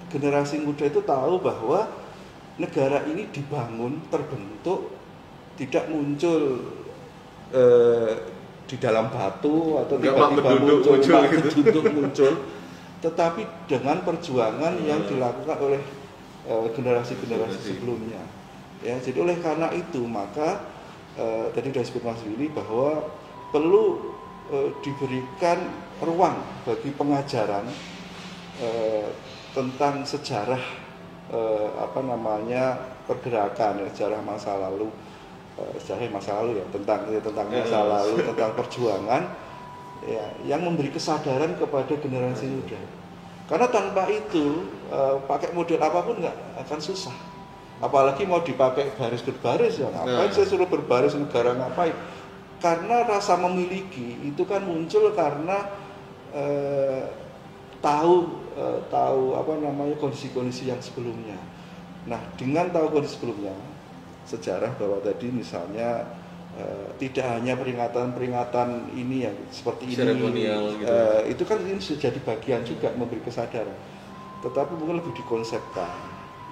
generasi muda itu tahu bahwa negara ini dibangun, terbentuk, tidak muncul di dalam batu atau tiba-tiba muncul, tetapi dengan perjuangan yang dilakukan oleh generasi-generasi sebelumnya. Ya, jadi oleh karena itu maka tadi sudah disebut Mas Willy bahwa perlu diberikan ruang bagi pengajaran tentang sejarah pergerakan, sejarah masa lalu, ya tentang masa lalu, tentang perjuangan, ya, yang memberi kesadaran kepada generasi muda. Karena tanpa itu pakai model apapun nggak akan susah. Apalagi mau dipakai baris berbaris ya ngapain saya suruh berbaris negara ngapain? Karena rasa memiliki itu kan muncul karena tahu kondisi-kondisi yang sebelumnya. Nah, dengan tahu kondisi sebelumnya, sejarah bahwa tadi misalnya tidak hanya peringatan ini yang seperti ini, seremonial gitu. Itu kan ini sudah jadi bagian juga memberi kesadaran. Tetapi mungkin lebih dikonsepkan.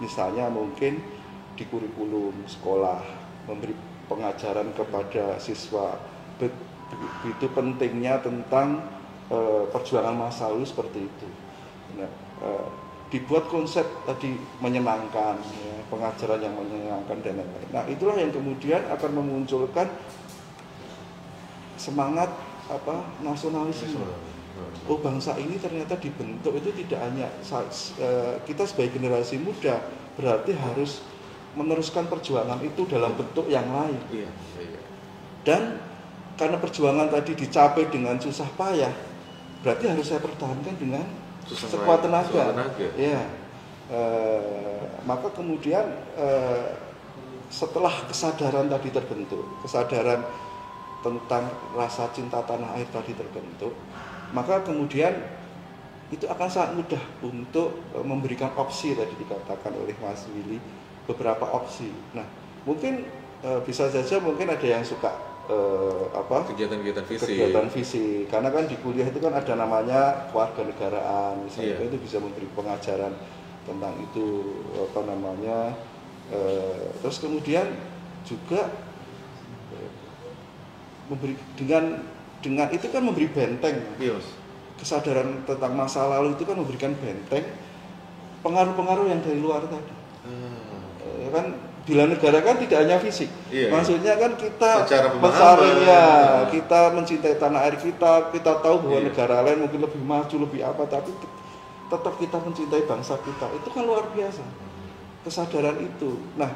Misalnya mungkin di kurikulum sekolah memberi pengajaran kepada siswa begitu pentingnya tentang perjuangan masa lalu seperti itu. Nah, dibuat konsep tadi menyenangkan, ya, pengajaran yang menyenangkan dan lain-lain. Nah, itulah yang kemudian akan memunculkan semangat nasionalisme. Oh, bangsa ini ternyata dibentuk itu tidak hanya kita sebagai generasi muda berarti harus meneruskan perjuangan itu dalam bentuk yang lain. Iya. Dan karena perjuangan tadi dicapai dengan susah payah, berarti harus saya pertahankan dengan sekuat tenaga. Ya. Maka kemudian setelah kesadaran tadi terbentuk, kesadaran tentang rasa cinta tanah air tadi terbentuk, maka kemudian itu akan sangat mudah untuk memberikan opsi tadi dikatakan oleh Mas Willy, beberapa opsi. Nah, mungkin bisa saja mungkin ada yang suka kegiatan fisik, karena kan di kuliah itu kan ada namanya kewarganegaraan, misalnya itu bisa memberi pengajaran tentang itu terus kemudian juga memberi dengan itu kan memberi benteng. Yes. Kesadaran tentang masa lalu itu kan memberikan benteng pengaruh-pengaruh yang dari luar tadi. Kan bila negara kan tidak hanya fisik, maksudnya kan kita mencarinya, kita mencintai tanah air kita tahu bahwa negara lain mungkin lebih maju, lebih apa, tapi tetap kita mencintai bangsa kita. Itu kan luar biasa kesadaran itu. Nah,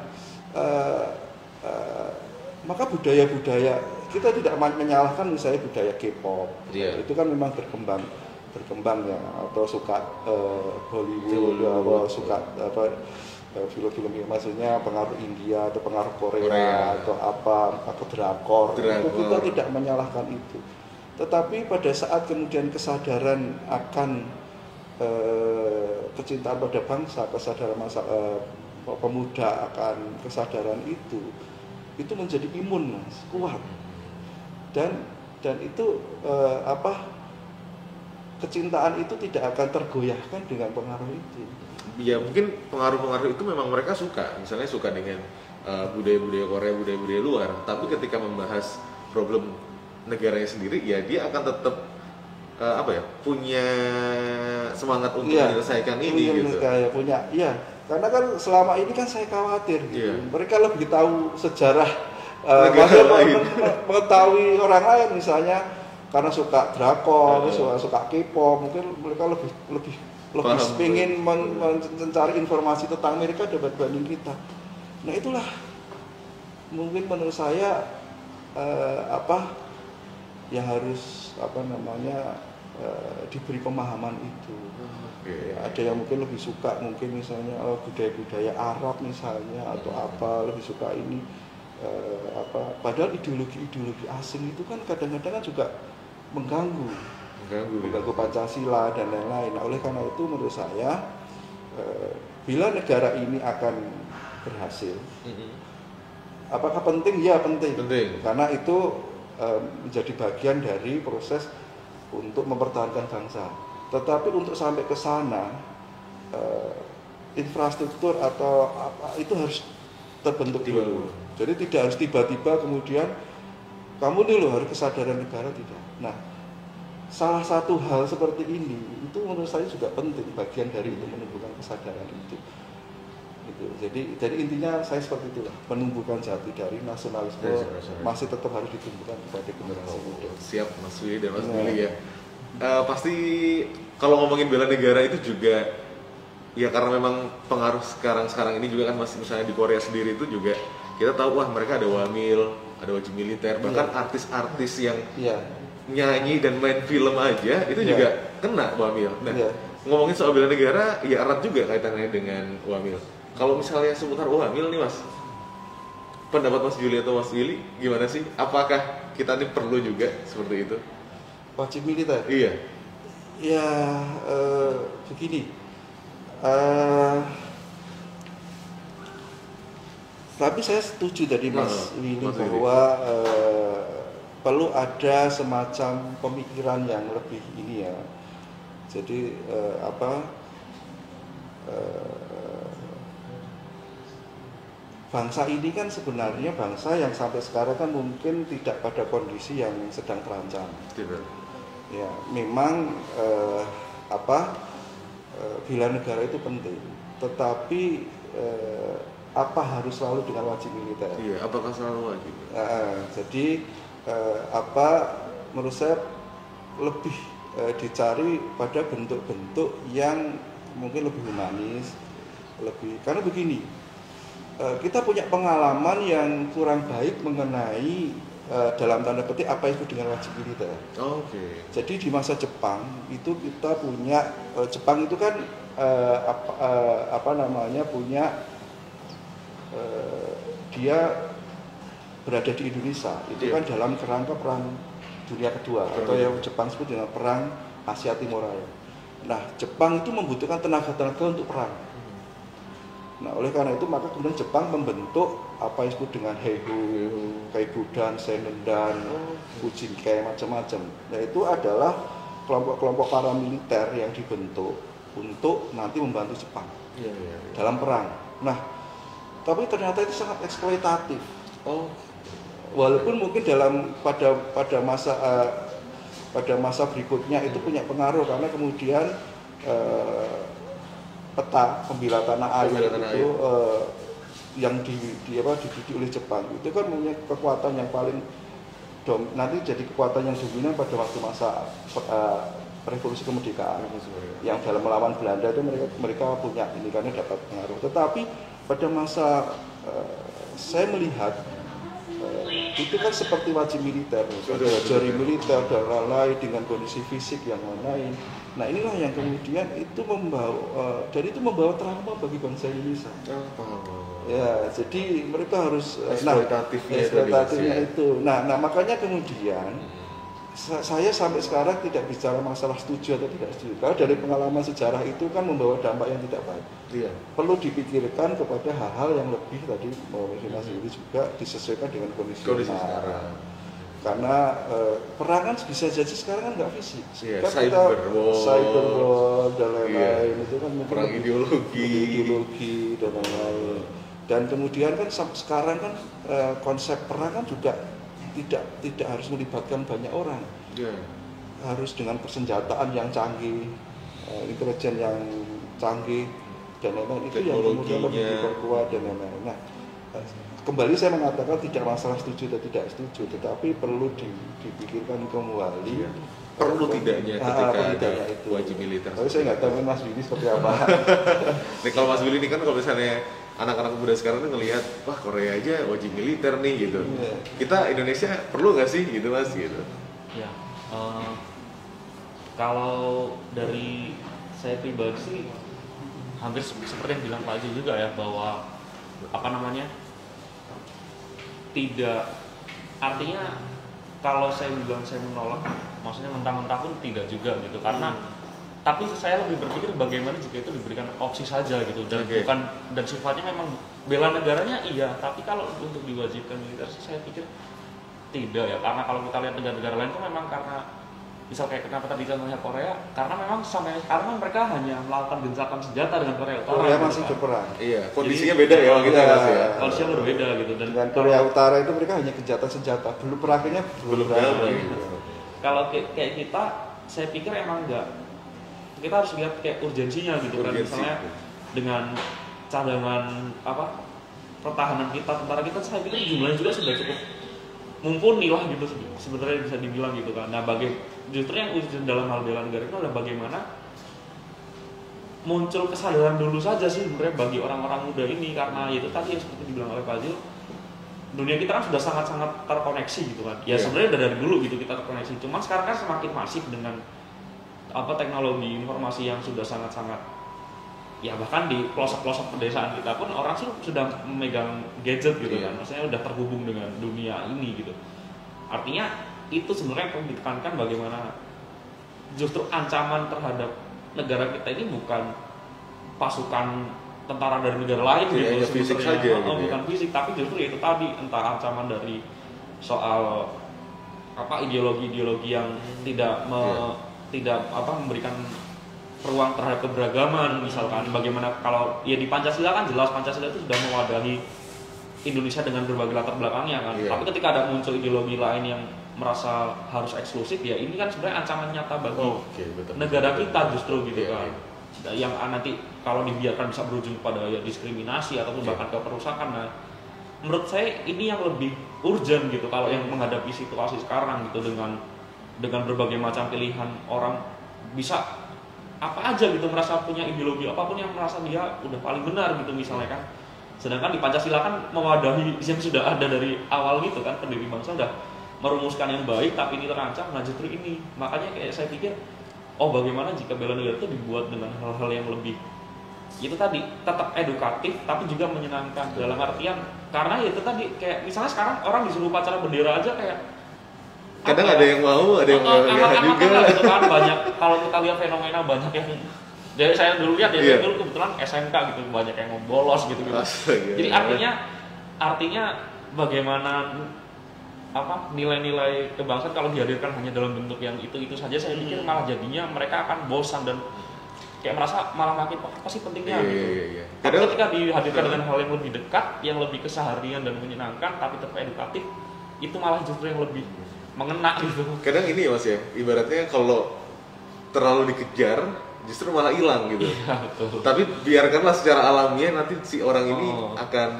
maka budaya-budaya kita tidak menyalahkan, misalnya budaya K-pop, itu kan memang berkembang ya, atau suka Bollywood, atau suka film-film, maksudnya pengaruh India atau pengaruh Korea. Atau apa, atau drakor. Itu kita tidak menyalahkan itu. Tetapi pada saat kemudian kesadaran akan kecintaan pada bangsa, kesadaran pemuda akan kesadaran itu menjadi imun, Mas, kuat. Dan itu kecintaan itu tidak akan tergoyahkan dengan pengaruh itu. Ya mungkin pengaruh-pengaruh itu memang mereka suka, misalnya suka dengan budaya-budaya Korea, budaya-budaya luar, tapi ketika membahas problem negaranya sendiri, ya dia akan tetap punya semangat untuk menyelesaikan ini gitu. Karena kan selama ini kan saya khawatir gitu. Mereka lebih tahu sejarah, mengetahui orang lain, misalnya karena suka drakor, suka K-pop, mungkin mereka lebih ingin mencari informasi tentang mereka dibanding kita. Nah itulah mungkin menurut saya yang harus diberi pemahaman itu. Ada yang mungkin lebih suka mungkin misalnya budaya-budaya Arab misalnya atau apa, lebih suka ini padahal ideologi asing itu kan kadang-kadang juga mengganggu Pancasila dan lain-lain. Nah, oleh karena itu menurut saya bila negara ini akan berhasil, apakah penting? Ya penting. Karena itu menjadi bagian dari proses untuk mempertahankan bangsa. Tetapi untuk sampai ke sana infrastruktur atau apa itu harus terbentuk dulu. Jadi tidak harus tiba-tiba kemudian kamu nih loh harus kesadaran negara, tidak. Nah, salah satu hal seperti ini itu menurut saya juga penting, bagian dari itu menumbuhkan kesadaran itu. Gitu. Jadi intinya saya seperti itulah, menumbuhkan jati dari nasionalisme masih tetap harus ditumbuhkan kepada generasi muda. Siap Mas Willy dan Mas Billy ya. Pasti kalau ngomongin bela negara itu juga ya karena memang pengaruh sekarang ini juga kan masih misalnya di Korea sendiri itu juga kita tahu mereka ada wamil, ada wajib militer, bahkan artis-artis yang nyanyi dan main film aja itu juga kena wamil. Nah, ngomongin soal bela negara ya erat juga kaitannya dengan wamil. Kalau misalnya seputar wamil nih Mas, pendapat Mas Juli atau Mas Willy gimana sih? Apakah kita ini perlu juga seperti itu? Wajib militer? Iya. Ya begini. Tapi saya setuju tadi Mas Willy bahwa perlu ada semacam pemikiran yang lebih ini ya. Jadi bangsa ini kan sebenarnya bangsa yang sampai sekarang kan mungkin tidak pada kondisi yang sedang terancam. Ya, memang bela negara itu penting, tetapi apa harus selalu dengan wajib militer? Iya, apakah selalu wajib? Jadi menurut saya lebih dicari pada bentuk-bentuk yang mungkin lebih humanis, karena begini, kita punya pengalaman yang kurang baik mengenai dalam tanda petik apa itu dengan wajib militer. Jadi di masa Jepang itu kita punya Jepang itu kan punya dia berada di Indonesia itu kan dalam kerangka perang dunia kedua atau yang Jepang sebut dengan perang Asia Timur Raya. Nah, Jepang itu membutuhkan tenaga-tenaga untuk perang. Nah, oleh karena itu maka kemudian Jepang membentuk apa yang disebut dengan Heiho, Kaibudan, Senendan, Fujinkai, macam-macam. Nah, itu adalah kelompok-kelompok paramiliter yang dibentuk untuk nanti membantu Jepang dalam perang. Nah, tapi ternyata itu sangat eksploitatif. Oh, walaupun mungkin pada masa berikutnya itu punya pengaruh karena kemudian peta pembela tanah air itu yang dididik oleh Jepang itu kan punya kekuatan yang paling nanti jadi kekuatan yang dominan pada waktu masa revolusi kemerdekaan yang dalam melawan Belanda itu mereka punya ini karena dapat pengaruh. Tetapi pada masa saya melihat itu kan seperti wajib militer, jari militer dan lain-lain dengan kondisi fisik yang lain. Nah inilah yang kemudian itu membawa trauma bagi bangsa Indonesia. Ya, jadi mereka harus eksploitatifnya itu. Nah, makanya kemudian saya sampai sekarang tidak bicara masalah setuju atau tidak setuju. Karena dari pengalaman sejarah itu kan membawa dampak yang tidak baik. Iya. Perlu dipikirkan kepada hal-hal yang lebih tadi Mas Willy juga disesuaikan dengan kondisi sekarang. Karena perang kan bisa jadi sekarang kan nggak fisik. Iya, kan cyber war dan lain-lain itu kan mungkin perang ideologi dan lain-lain. Dan kemudian kan sekarang kan konsep perang kan juga tidak harus melibatkan banyak orang, harus dengan persenjataan yang canggih, intelijen yang canggih dan lain-lain itu yang kemudian lebih diperkuat dan lain-lain. Nah, kembali saya mengatakan tidak masalah setuju atau tidak setuju, tetapi perlu dipikirkan kembali. Perlu tidaknya ketika ada itu wajib militer. Tapi saya nggak tahu Mas Willy seperti apa. Nih kalau Mas Willy ini kan kalau misalnya anak-anak muda sekarang tuh ngelihat, wah Korea aja wajib militer nih gitu. Kita Indonesia perlu nggak sih gitu Mas gitu? Ya, kalau dari saya pribadi sih hampir seperti yang bilang Pak Haji juga ya, bahwa tidak, artinya kalau saya bilang saya menolak, maksudnya mentah-mentah pun tidak juga gitu, karena tapi saya lebih berpikir bagaimana jika itu diberikan opsi saja gitu, dan bukan, dan sifatnya memang bela negaranya iya, tapi kalau untuk diwajibkan militer saya pikir tidak ya, karena kalau kita lihat negara-negara lain itu memang karena misal kayak kenapa tadi contohnya Korea, karena memang sampai sekarang mereka hanya melakukan gencatan senjata dengan Korea Utara. Korea masih berperang. Iya, kondisinya beda ya kita ya. Kondisinya berbeda gitu, dan dengan Korea Utara itu mereka hanya gencatan senjata, belum perangnya belum berani. Kalau kayak kita, saya pikir emang enggak. Kita harus lihat kayak urgensinya gitu kan, misalnya dengan cadangan pertahanan kita, tentara kita, saya pikir jumlahnya juga sudah cukup mumpuni lah gitu sebenarnya bisa dibilang gitu kan. Nah justru yang urgent dalam hal bela negara itu adalah bagaimana muncul kesadaran dulu saja sih sebenarnya bagi orang-orang muda ini, karena itu tadi yang seperti dibilang oleh Pak Zil, dunia kita kan sudah sangat-sangat terkoneksi gitu kan. Ya sebenarnya udah dari dulu gitu kita terkoneksi, cuman sekarang kan semakin masif dengan teknologi informasi yang sudah sangat-sangat, ya bahkan di pelosok-pelosok pedesaan kita pun orang sudah memegang gadget gitu kan, maksudnya udah terhubung dengan dunia ini gitu. Artinya itu sebenarnya perlu ditekankan bagaimana justru ancaman terhadap negara kita ini bukan pasukan tentara dari negara lain gitu, fisik saja gitu, bukan fisik, tapi justru itu tadi entah ancaman dari soal ideologi-ideologi yang tidak memberikan peluang terhadap keberagaman, misalkan bagaimana kalau ya di Pancasila kan jelas Pancasila itu sudah mewadahi Indonesia dengan berbagai latar belakangnya kan. Tapi ketika ada muncul ideologi lain yang merasa harus eksklusif, ya ini kan sebenarnya ancaman nyata bagi negara kita justru gitu kan. Yang nanti kalau dibiarkan bisa berujung pada ya diskriminasi ataupun bahkan ke perusakan. Nah, menurut saya ini yang lebih urgent gitu kalau yang menghadapi situasi sekarang gitu, dengan berbagai macam pilihan orang bisa apa aja gitu, merasa punya ideologi apapun yang merasa dia udah paling benar gitu misalnya kan. Sedangkan di Pancasila kan mewadahi yang sudah ada dari awal gitu kan, pendiri bangsa udah merumuskan yang baik, tapi ini terancam. Nah justru ini, makanya kayak saya pikir, bagaimana jika bela negara itu dibuat dengan hal-hal yang lebih itu tadi, tetap edukatif tapi juga menyenangkan, dalam artian karena itu tadi kayak misalnya sekarang orang disuruh upacara bendera aja kayak kadang ada yang mau, ada yang enggak juga gitu kan. Banyak kalau kita lihat fenomena banyak yang dari saya dulu lihat ya, dulu kebetulan SMK gitu banyak yang bolos gitu. Jadi artinya bagaimana nilai-nilai kebangsaan kalau dihadirkan hanya dalam bentuk yang itu saja, saya pikir malah jadinya mereka akan bosan dan kayak merasa malah makin apa sih pentingnya gitu. Tapi Kadang ketika dihadirkan dengan hal yang lebih dekat, yang lebih keseharian dan menyenangkan, tapi tetap edukatif, itu malah justru yang lebih mengena gitu. Kadang ini ya Mas ya, ibaratnya kalau terlalu dikejar justru malah hilang gitu. Iya, betul. Tapi biarkanlah secara alamiah nanti si orang ini akan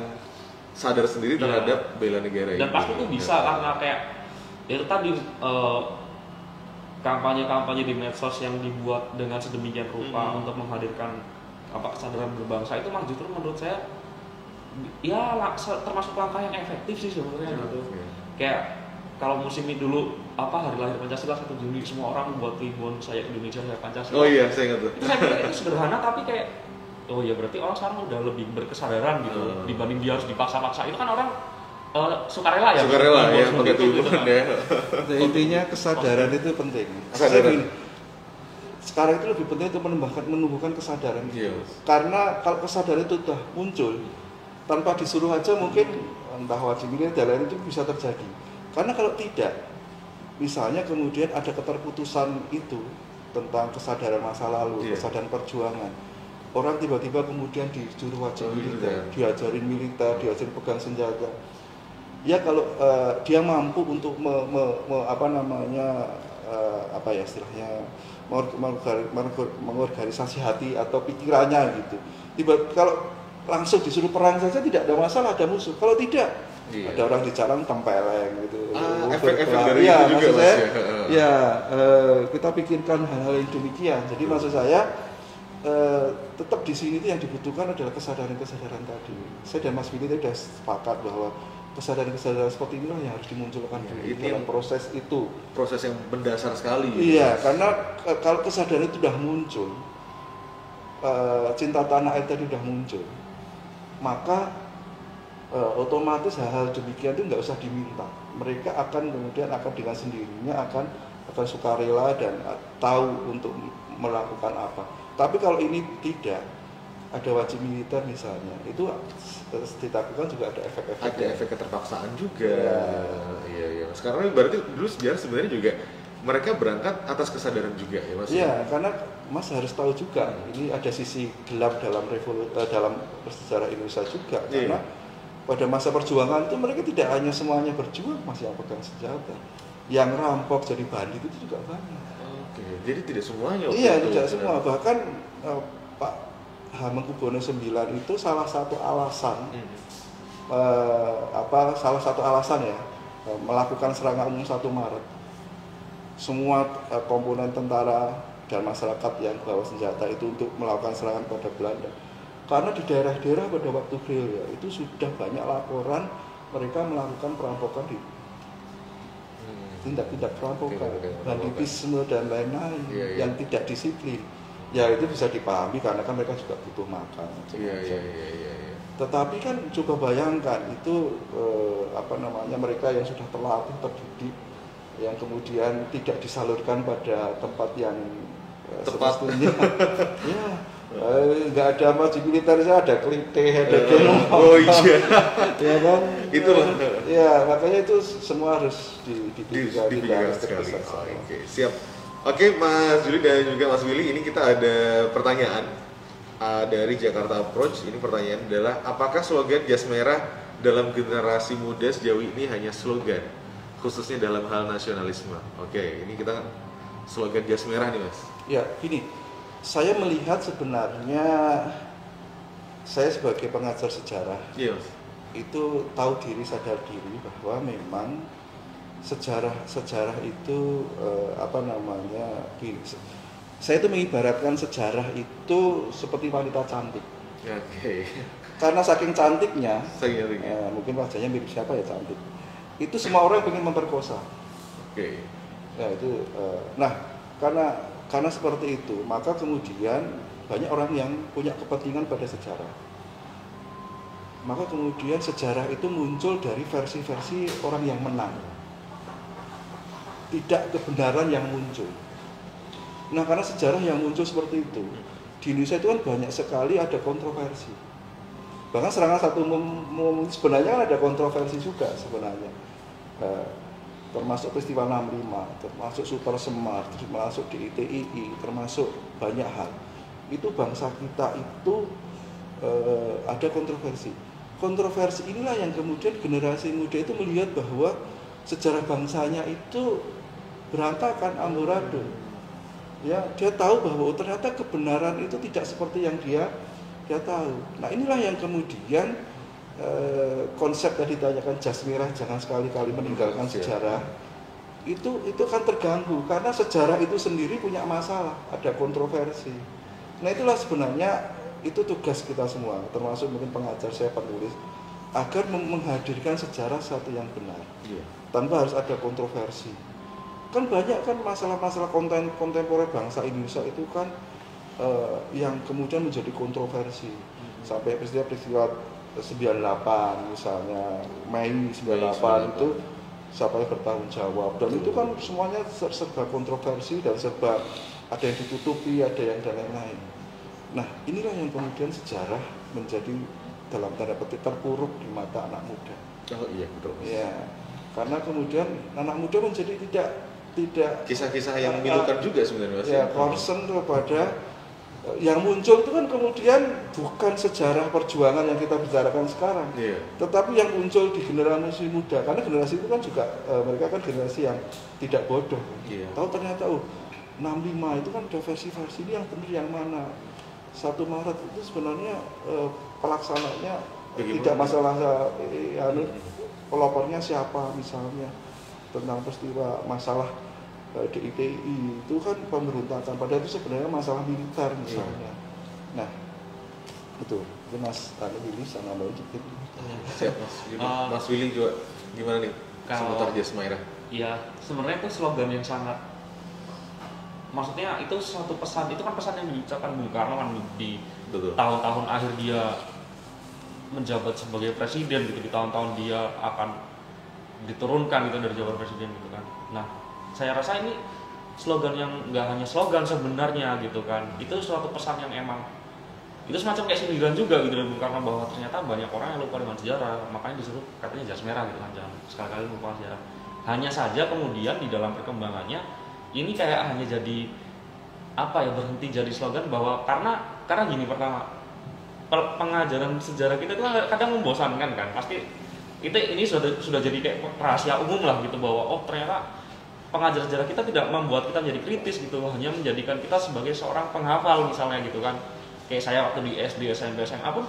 sadar sendiri terhadap bela negara ini. Dan pasti itu bisa karena kayak itu tadi kampanye-kampanye di medsos yang dibuat dengan sedemikian rupa untuk menghadirkan kesadaran berbangsa itu mah justru menurut saya ya termasuk langkah yang efektif sih sebenarnya gitu. Kayak kalau musim ini dulu hari lahir Pancasila 1 Juni semua orang buat ribbon saya Indonesia saya Pancasila. Oh iya, saya ingat tuh. Itu saya kira itu sederhana tapi kayak oh ya berarti orang sekarang udah lebih berkesadaran gitu dibanding dia harus dipaksa-paksa. Itu kan orang sukarela ya. Sukarela ya, pakai gitu, ribbon ya. Nah, intinya kesadaran itu penting. Kesadaran. Sekarang itu lebih penting untuk menumbuhkan kesadaran. Yes. Karena kalau kesadaran itu sudah muncul tanpa disuruh aja mungkin entah wajib militer dan lain itu bisa terjadi. Karena kalau tidak, misalnya kemudian ada keterputusan itu tentang kesadaran masa lalu, kesadaran perjuangan. Orang tiba-tiba kemudian disuruh wajib militer, diajarin militer, diajarin pegang senjata. Ya kalau dia mampu untuk mengorganisasi hati atau pikirannya gitu. Kalau langsung disuruh perang saja tidak ada masalah, ada musuh. Kalau tidak, ada orang di jalan tempeleng gitu. Efek-efek dari itu juga Mas ya. Kita pikirkan hal-hal yang demikian. Jadi maksud saya tetap di sini yang dibutuhkan adalah kesadaran-kesadaran tadi. Saya dan Mas Willy tadi sudah sepakat bahwa kesadaran-kesadaran seperti inilah yang harus dimunculkan dalam proses itu. Proses yang mendasar sekali. Iya, karena kalau kesadaran itu sudah muncul, cinta tanah air tadi sudah muncul, maka otomatis hal-hal demikian itu nggak usah diminta. Mereka akan kemudian dengan sendirinya akan sukarela dan tahu untuk melakukan apa. Tapi kalau ini tidak ada wajib militer misalnya, itu ditakutkan juga ada efek-efek. Ada efek keterpaksaan juga. Iya. Sekarang berarti dulu sejarah sebenarnya juga mereka berangkat atas kesadaran juga ya Mas. Iya, karena Mas harus tahu juga ini ada sisi gelap dalam sejarah Indonesia juga. Karena pada masa perjuangan itu mereka tidak hanya semuanya berjuang, masih yang pegang senjata, yang rampok jadi bandit itu juga banyak. Oke, jadi tidak semuanya. Iya, tidak semua. Bahkan Pak Hamengkubuwono IX itu salah satu alasan melakukan serangan umum 1 Maret. Semua komponen tentara dan masyarakat yang bawa senjata itu untuk melakukan serangan pada Belanda. Karena di daerah-daerah pada waktu gerilya itu sudah banyak laporan mereka melakukan perampokan di tindak-tindak perampokan, banditisme dan lain-lain yang tidak disiplin. Ya itu bisa dipahami karena kan mereka juga butuh makan. Tetapi kan coba bayangkan itu mereka yang sudah terlatih, terdidik, yang kemudian tidak disalurkan pada tempat yang tepat. Ya, nggak ada wajib militer saja, ada kelitih, ada demo. Oh iya. Ya kan? Itulah. Ya makanya itu semua harus dipikirkan sekali. Oke, siap. Oke, Mas Juli dan juga Mas Willy, ini kita ada pertanyaan dari Jakarta Approach. Ini pertanyaan adalah, apakah slogan Jas Merah dalam generasi muda sejauh ini hanya slogan, khususnya dalam hal nasionalisme? Oke, ini kita slogan Jas Merah nih Mas. Ya, gini. Saya melihat sebenarnya saya sebagai pengajar sejarah itu tahu diri, sadar diri bahwa memang sejarah itu saya itu mengibaratkan sejarah itu seperti wanita cantik. Karena saking cantiknya, mungkin wajahnya mirip siapa ya cantik. Itu semua orang ingin memperkosa. Ya itu. Karena seperti itu, maka kemudian banyak orang yang punya kepentingan pada sejarah. Maka kemudian sejarah itu muncul dari versi-versi orang yang menang, tidak kebenaran yang muncul. Nah, karena sejarah yang muncul seperti itu, di Indonesia itu kan banyak sekali ada kontroversi. Bahkan serangan 1 sebenarnya ada kontroversi juga sebenarnya. Termasuk peristiwa 65, termasuk Super Semar, termasuk di ITII, termasuk banyak hal. itu bangsa kita itu ada kontroversi. Kontroversi inilah yang kemudian generasi muda itu melihat bahwa sejarah bangsanya itu berantakan, amburadul. Ya, dia tahu bahwa ternyata kebenaran itu tidak seperti yang dia tahu. Nah, inilah yang kemudian konsep tadi ditanyakan jas merah jangan sekali-kali meninggalkan sejarah. Itu kan terganggu karena sejarah itu sendiri punya masalah, ada kontroversi. Nah, itulah sebenarnya itu tugas kita semua, termasuk mungkin pengajar, saya penulis, agar menghadirkan sejarah satu yang benar, tanpa harus ada kontroversi. Kan banyak kan masalah-masalah kontemporer bangsa Indonesia itu kan yang kemudian menjadi kontroversi, sampai peristiwa 98 misalnya, Mei 98 itu siapa yang bertanggung jawab, dan itu kan semuanya serba kontroversi dan serba ada yang ditutupi, ada yang dan lain-lain. Nah, inilah yang kemudian sejarah menjadi dalam tanda petik terpuruk di mata anak muda. Oh iya, betul. Ya, karena kemudian anak muda menjadi tidak kisah-kisah yang memilukan juga sebenarnya, Mas. Ya, concern kepada yang muncul itu kan kemudian bukan sejarah perjuangan yang kita bicarakan sekarang, tetapi yang muncul di generasi muda, karena generasi itu kan juga mereka kan generasi yang tidak bodoh. Tahu ternyata 65 itu kan ada versi-versi ini yang benar yang mana. 1 Maret itu sebenarnya pelaksananya tidak masalah pelopornya siapa misalnya, tentang peristiwa masalah DITI itu kan pemberontakan, padahal itu sebenarnya masalah militer misalnya. Nah, itu Mas Willy sama Mbak Ucik. Siap, Mas. Mas Willy juga gimana nih seputar jas merah? Iya, sebenarnya itu slogan yang sangat, maksudnya itu suatu pesan, itu kan pesan yang diucapkan Bung Karno kan di tahun-tahun akhir dia menjabat sebagai presiden gitu, di tahun-tahun dia akan diturunkan gitu dari jabatan presiden gitu kan. Nah, saya rasa ini slogan yang nggak hanya slogan sebenarnya gitu kan, itu suatu pesan yang emang itu semacam kayak sindiran juga gitu dari Bung Karno, bahwa ternyata banyak orang yang lupa dengan sejarah, makanya disuruh katanya jas merah gitu kan, jangan sekali-kali lupa sejarah. Hanya saja kemudian di dalam perkembangannya ini kayak hanya jadi apa ya, berhenti jadi slogan, bahwa karena gini, pertama pengajaran sejarah kita itu kadang membosankan kan, pasti ini sudah jadi kayak rahasia umum lah gitu, bahwa oh ternyata pengajaran sejarah kita tidak membuat kita jadi kritis gitu, hanya menjadikan kita sebagai seorang penghafal misalnya gitu kan. Kayak saya waktu di SD, SMP, SMA pun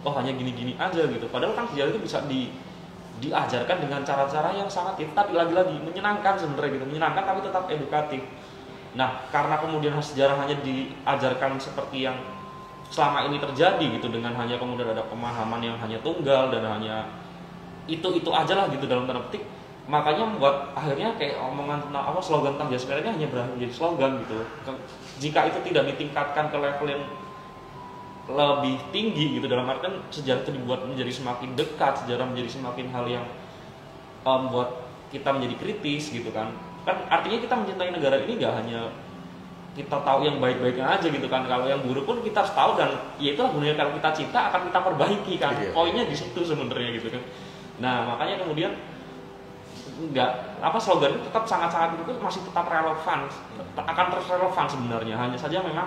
oh hanya gini-gini aja gitu, padahal kan sejarah itu bisa diajarkan dengan cara-cara yang sangat, tapi lagi-lagi menyenangkan sebenarnya gitu, menyenangkan tapi tetap edukatif. Nah, karena kemudian sejarah hanya diajarkan seperti yang selama ini terjadi gitu, dengan hanya kemudian ada pemahaman yang hanya tunggal dan hanya itu aja lah gitu dalam tanda petik, makanya membuat akhirnya kayak omongan tentang apa slogan tentang jas merah ini hanya berakhir menjadi slogan gitu. Jika itu tidak ditingkatkan ke level yang lebih tinggi gitu, dalam artian sejarah itu dibuat menjadi semakin dekat, sejarah menjadi semakin hal yang membuat kita menjadi kritis gitu kan artinya kita mencintai negara ini gak hanya kita tahu yang baik-baiknya aja gitu kan, kalau yang buruk pun kita harus tahu, dan ya itulah gunanya kalau kita cinta akan kita perbaiki kan, poinnya di situ sebenarnya gitu kan. Nah, makanya kemudian slogan itu tetap sangat-sangat itu masih tetap relevan, akan terus relevan sebenarnya, hanya saja memang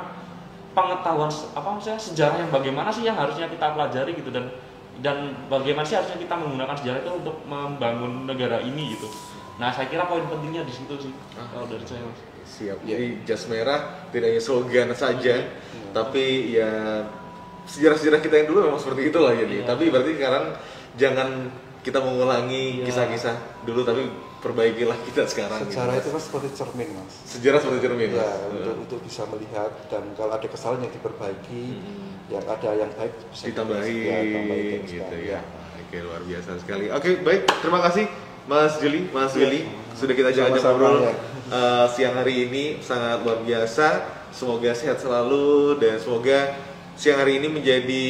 pengetahuan sejarah yang bagaimana sih yang harusnya kita pelajari gitu, dan bagaimana sih harusnya kita menggunakan sejarah itu untuk membangun negara ini gitu. Nah, saya kira poin pentingnya di situ sih kalau dari saya, Mas. Siap. Jadi jas merah tidak hanya slogan saja, tapi ya sejarah-sejarah kita yang dulu memang seperti itulah jadi. Tapi berarti sekarang jangan kita mengulangi kisah-kisah dulu, tapi perbaikilah kita sekarang. Sejarah gitu, itu kan seperti cermin, Mas. Sejarah seperti cermin. Ya, untuk bisa melihat, dan kalau ada kesalahan yang diperbaiki, yang ada yang baik bisa ditambahin gitu ya. Oke, luar biasa sekali. Oke, baik. Terima kasih Mas Juli, Mas Willy, sudah kita ajak ngobrol siang hari ini, sangat luar biasa. Semoga sehat selalu dan semoga siang hari ini menjadi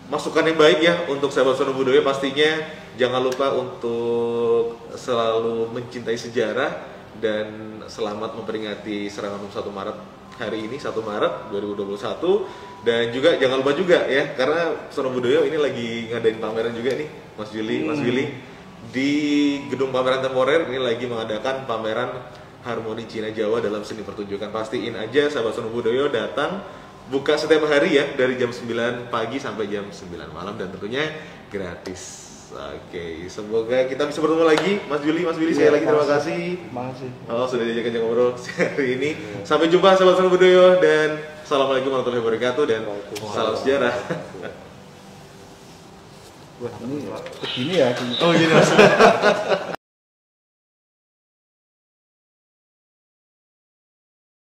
masukan yang baik ya untuk sahabat Sono Budoyo. Pastinya jangan lupa untuk selalu mencintai sejarah dan selamat memperingati serangan 1 Maret hari ini, 1 Maret 2021. Dan juga jangan lupa juga ya, karena Sono Budoyo ini lagi ngadain pameran juga nih, Mas Juli, Mas Willy. Di Gedung Pameran Temporer ini lagi mengadakan pameran Harmoni Cina Jawa dalam seni pertunjukan. Pastiin aja sahabat Sono Budoyo datang buka setiap hari ya dari jam 9 pagi sampai jam 9 malam dan tentunya gratis. Oke, semoga kita bisa bertemu lagi, Mas Willy sekali lagi terima kasih. Makasih. Oh, sudah diajak ngobrol hari ini. Sampai jumpa sahabat Budoyo dan assalamualaikum warahmatullahi wabarakatuh dan salam sejarah. Wah, ini begini ya. Oh, gini Mas.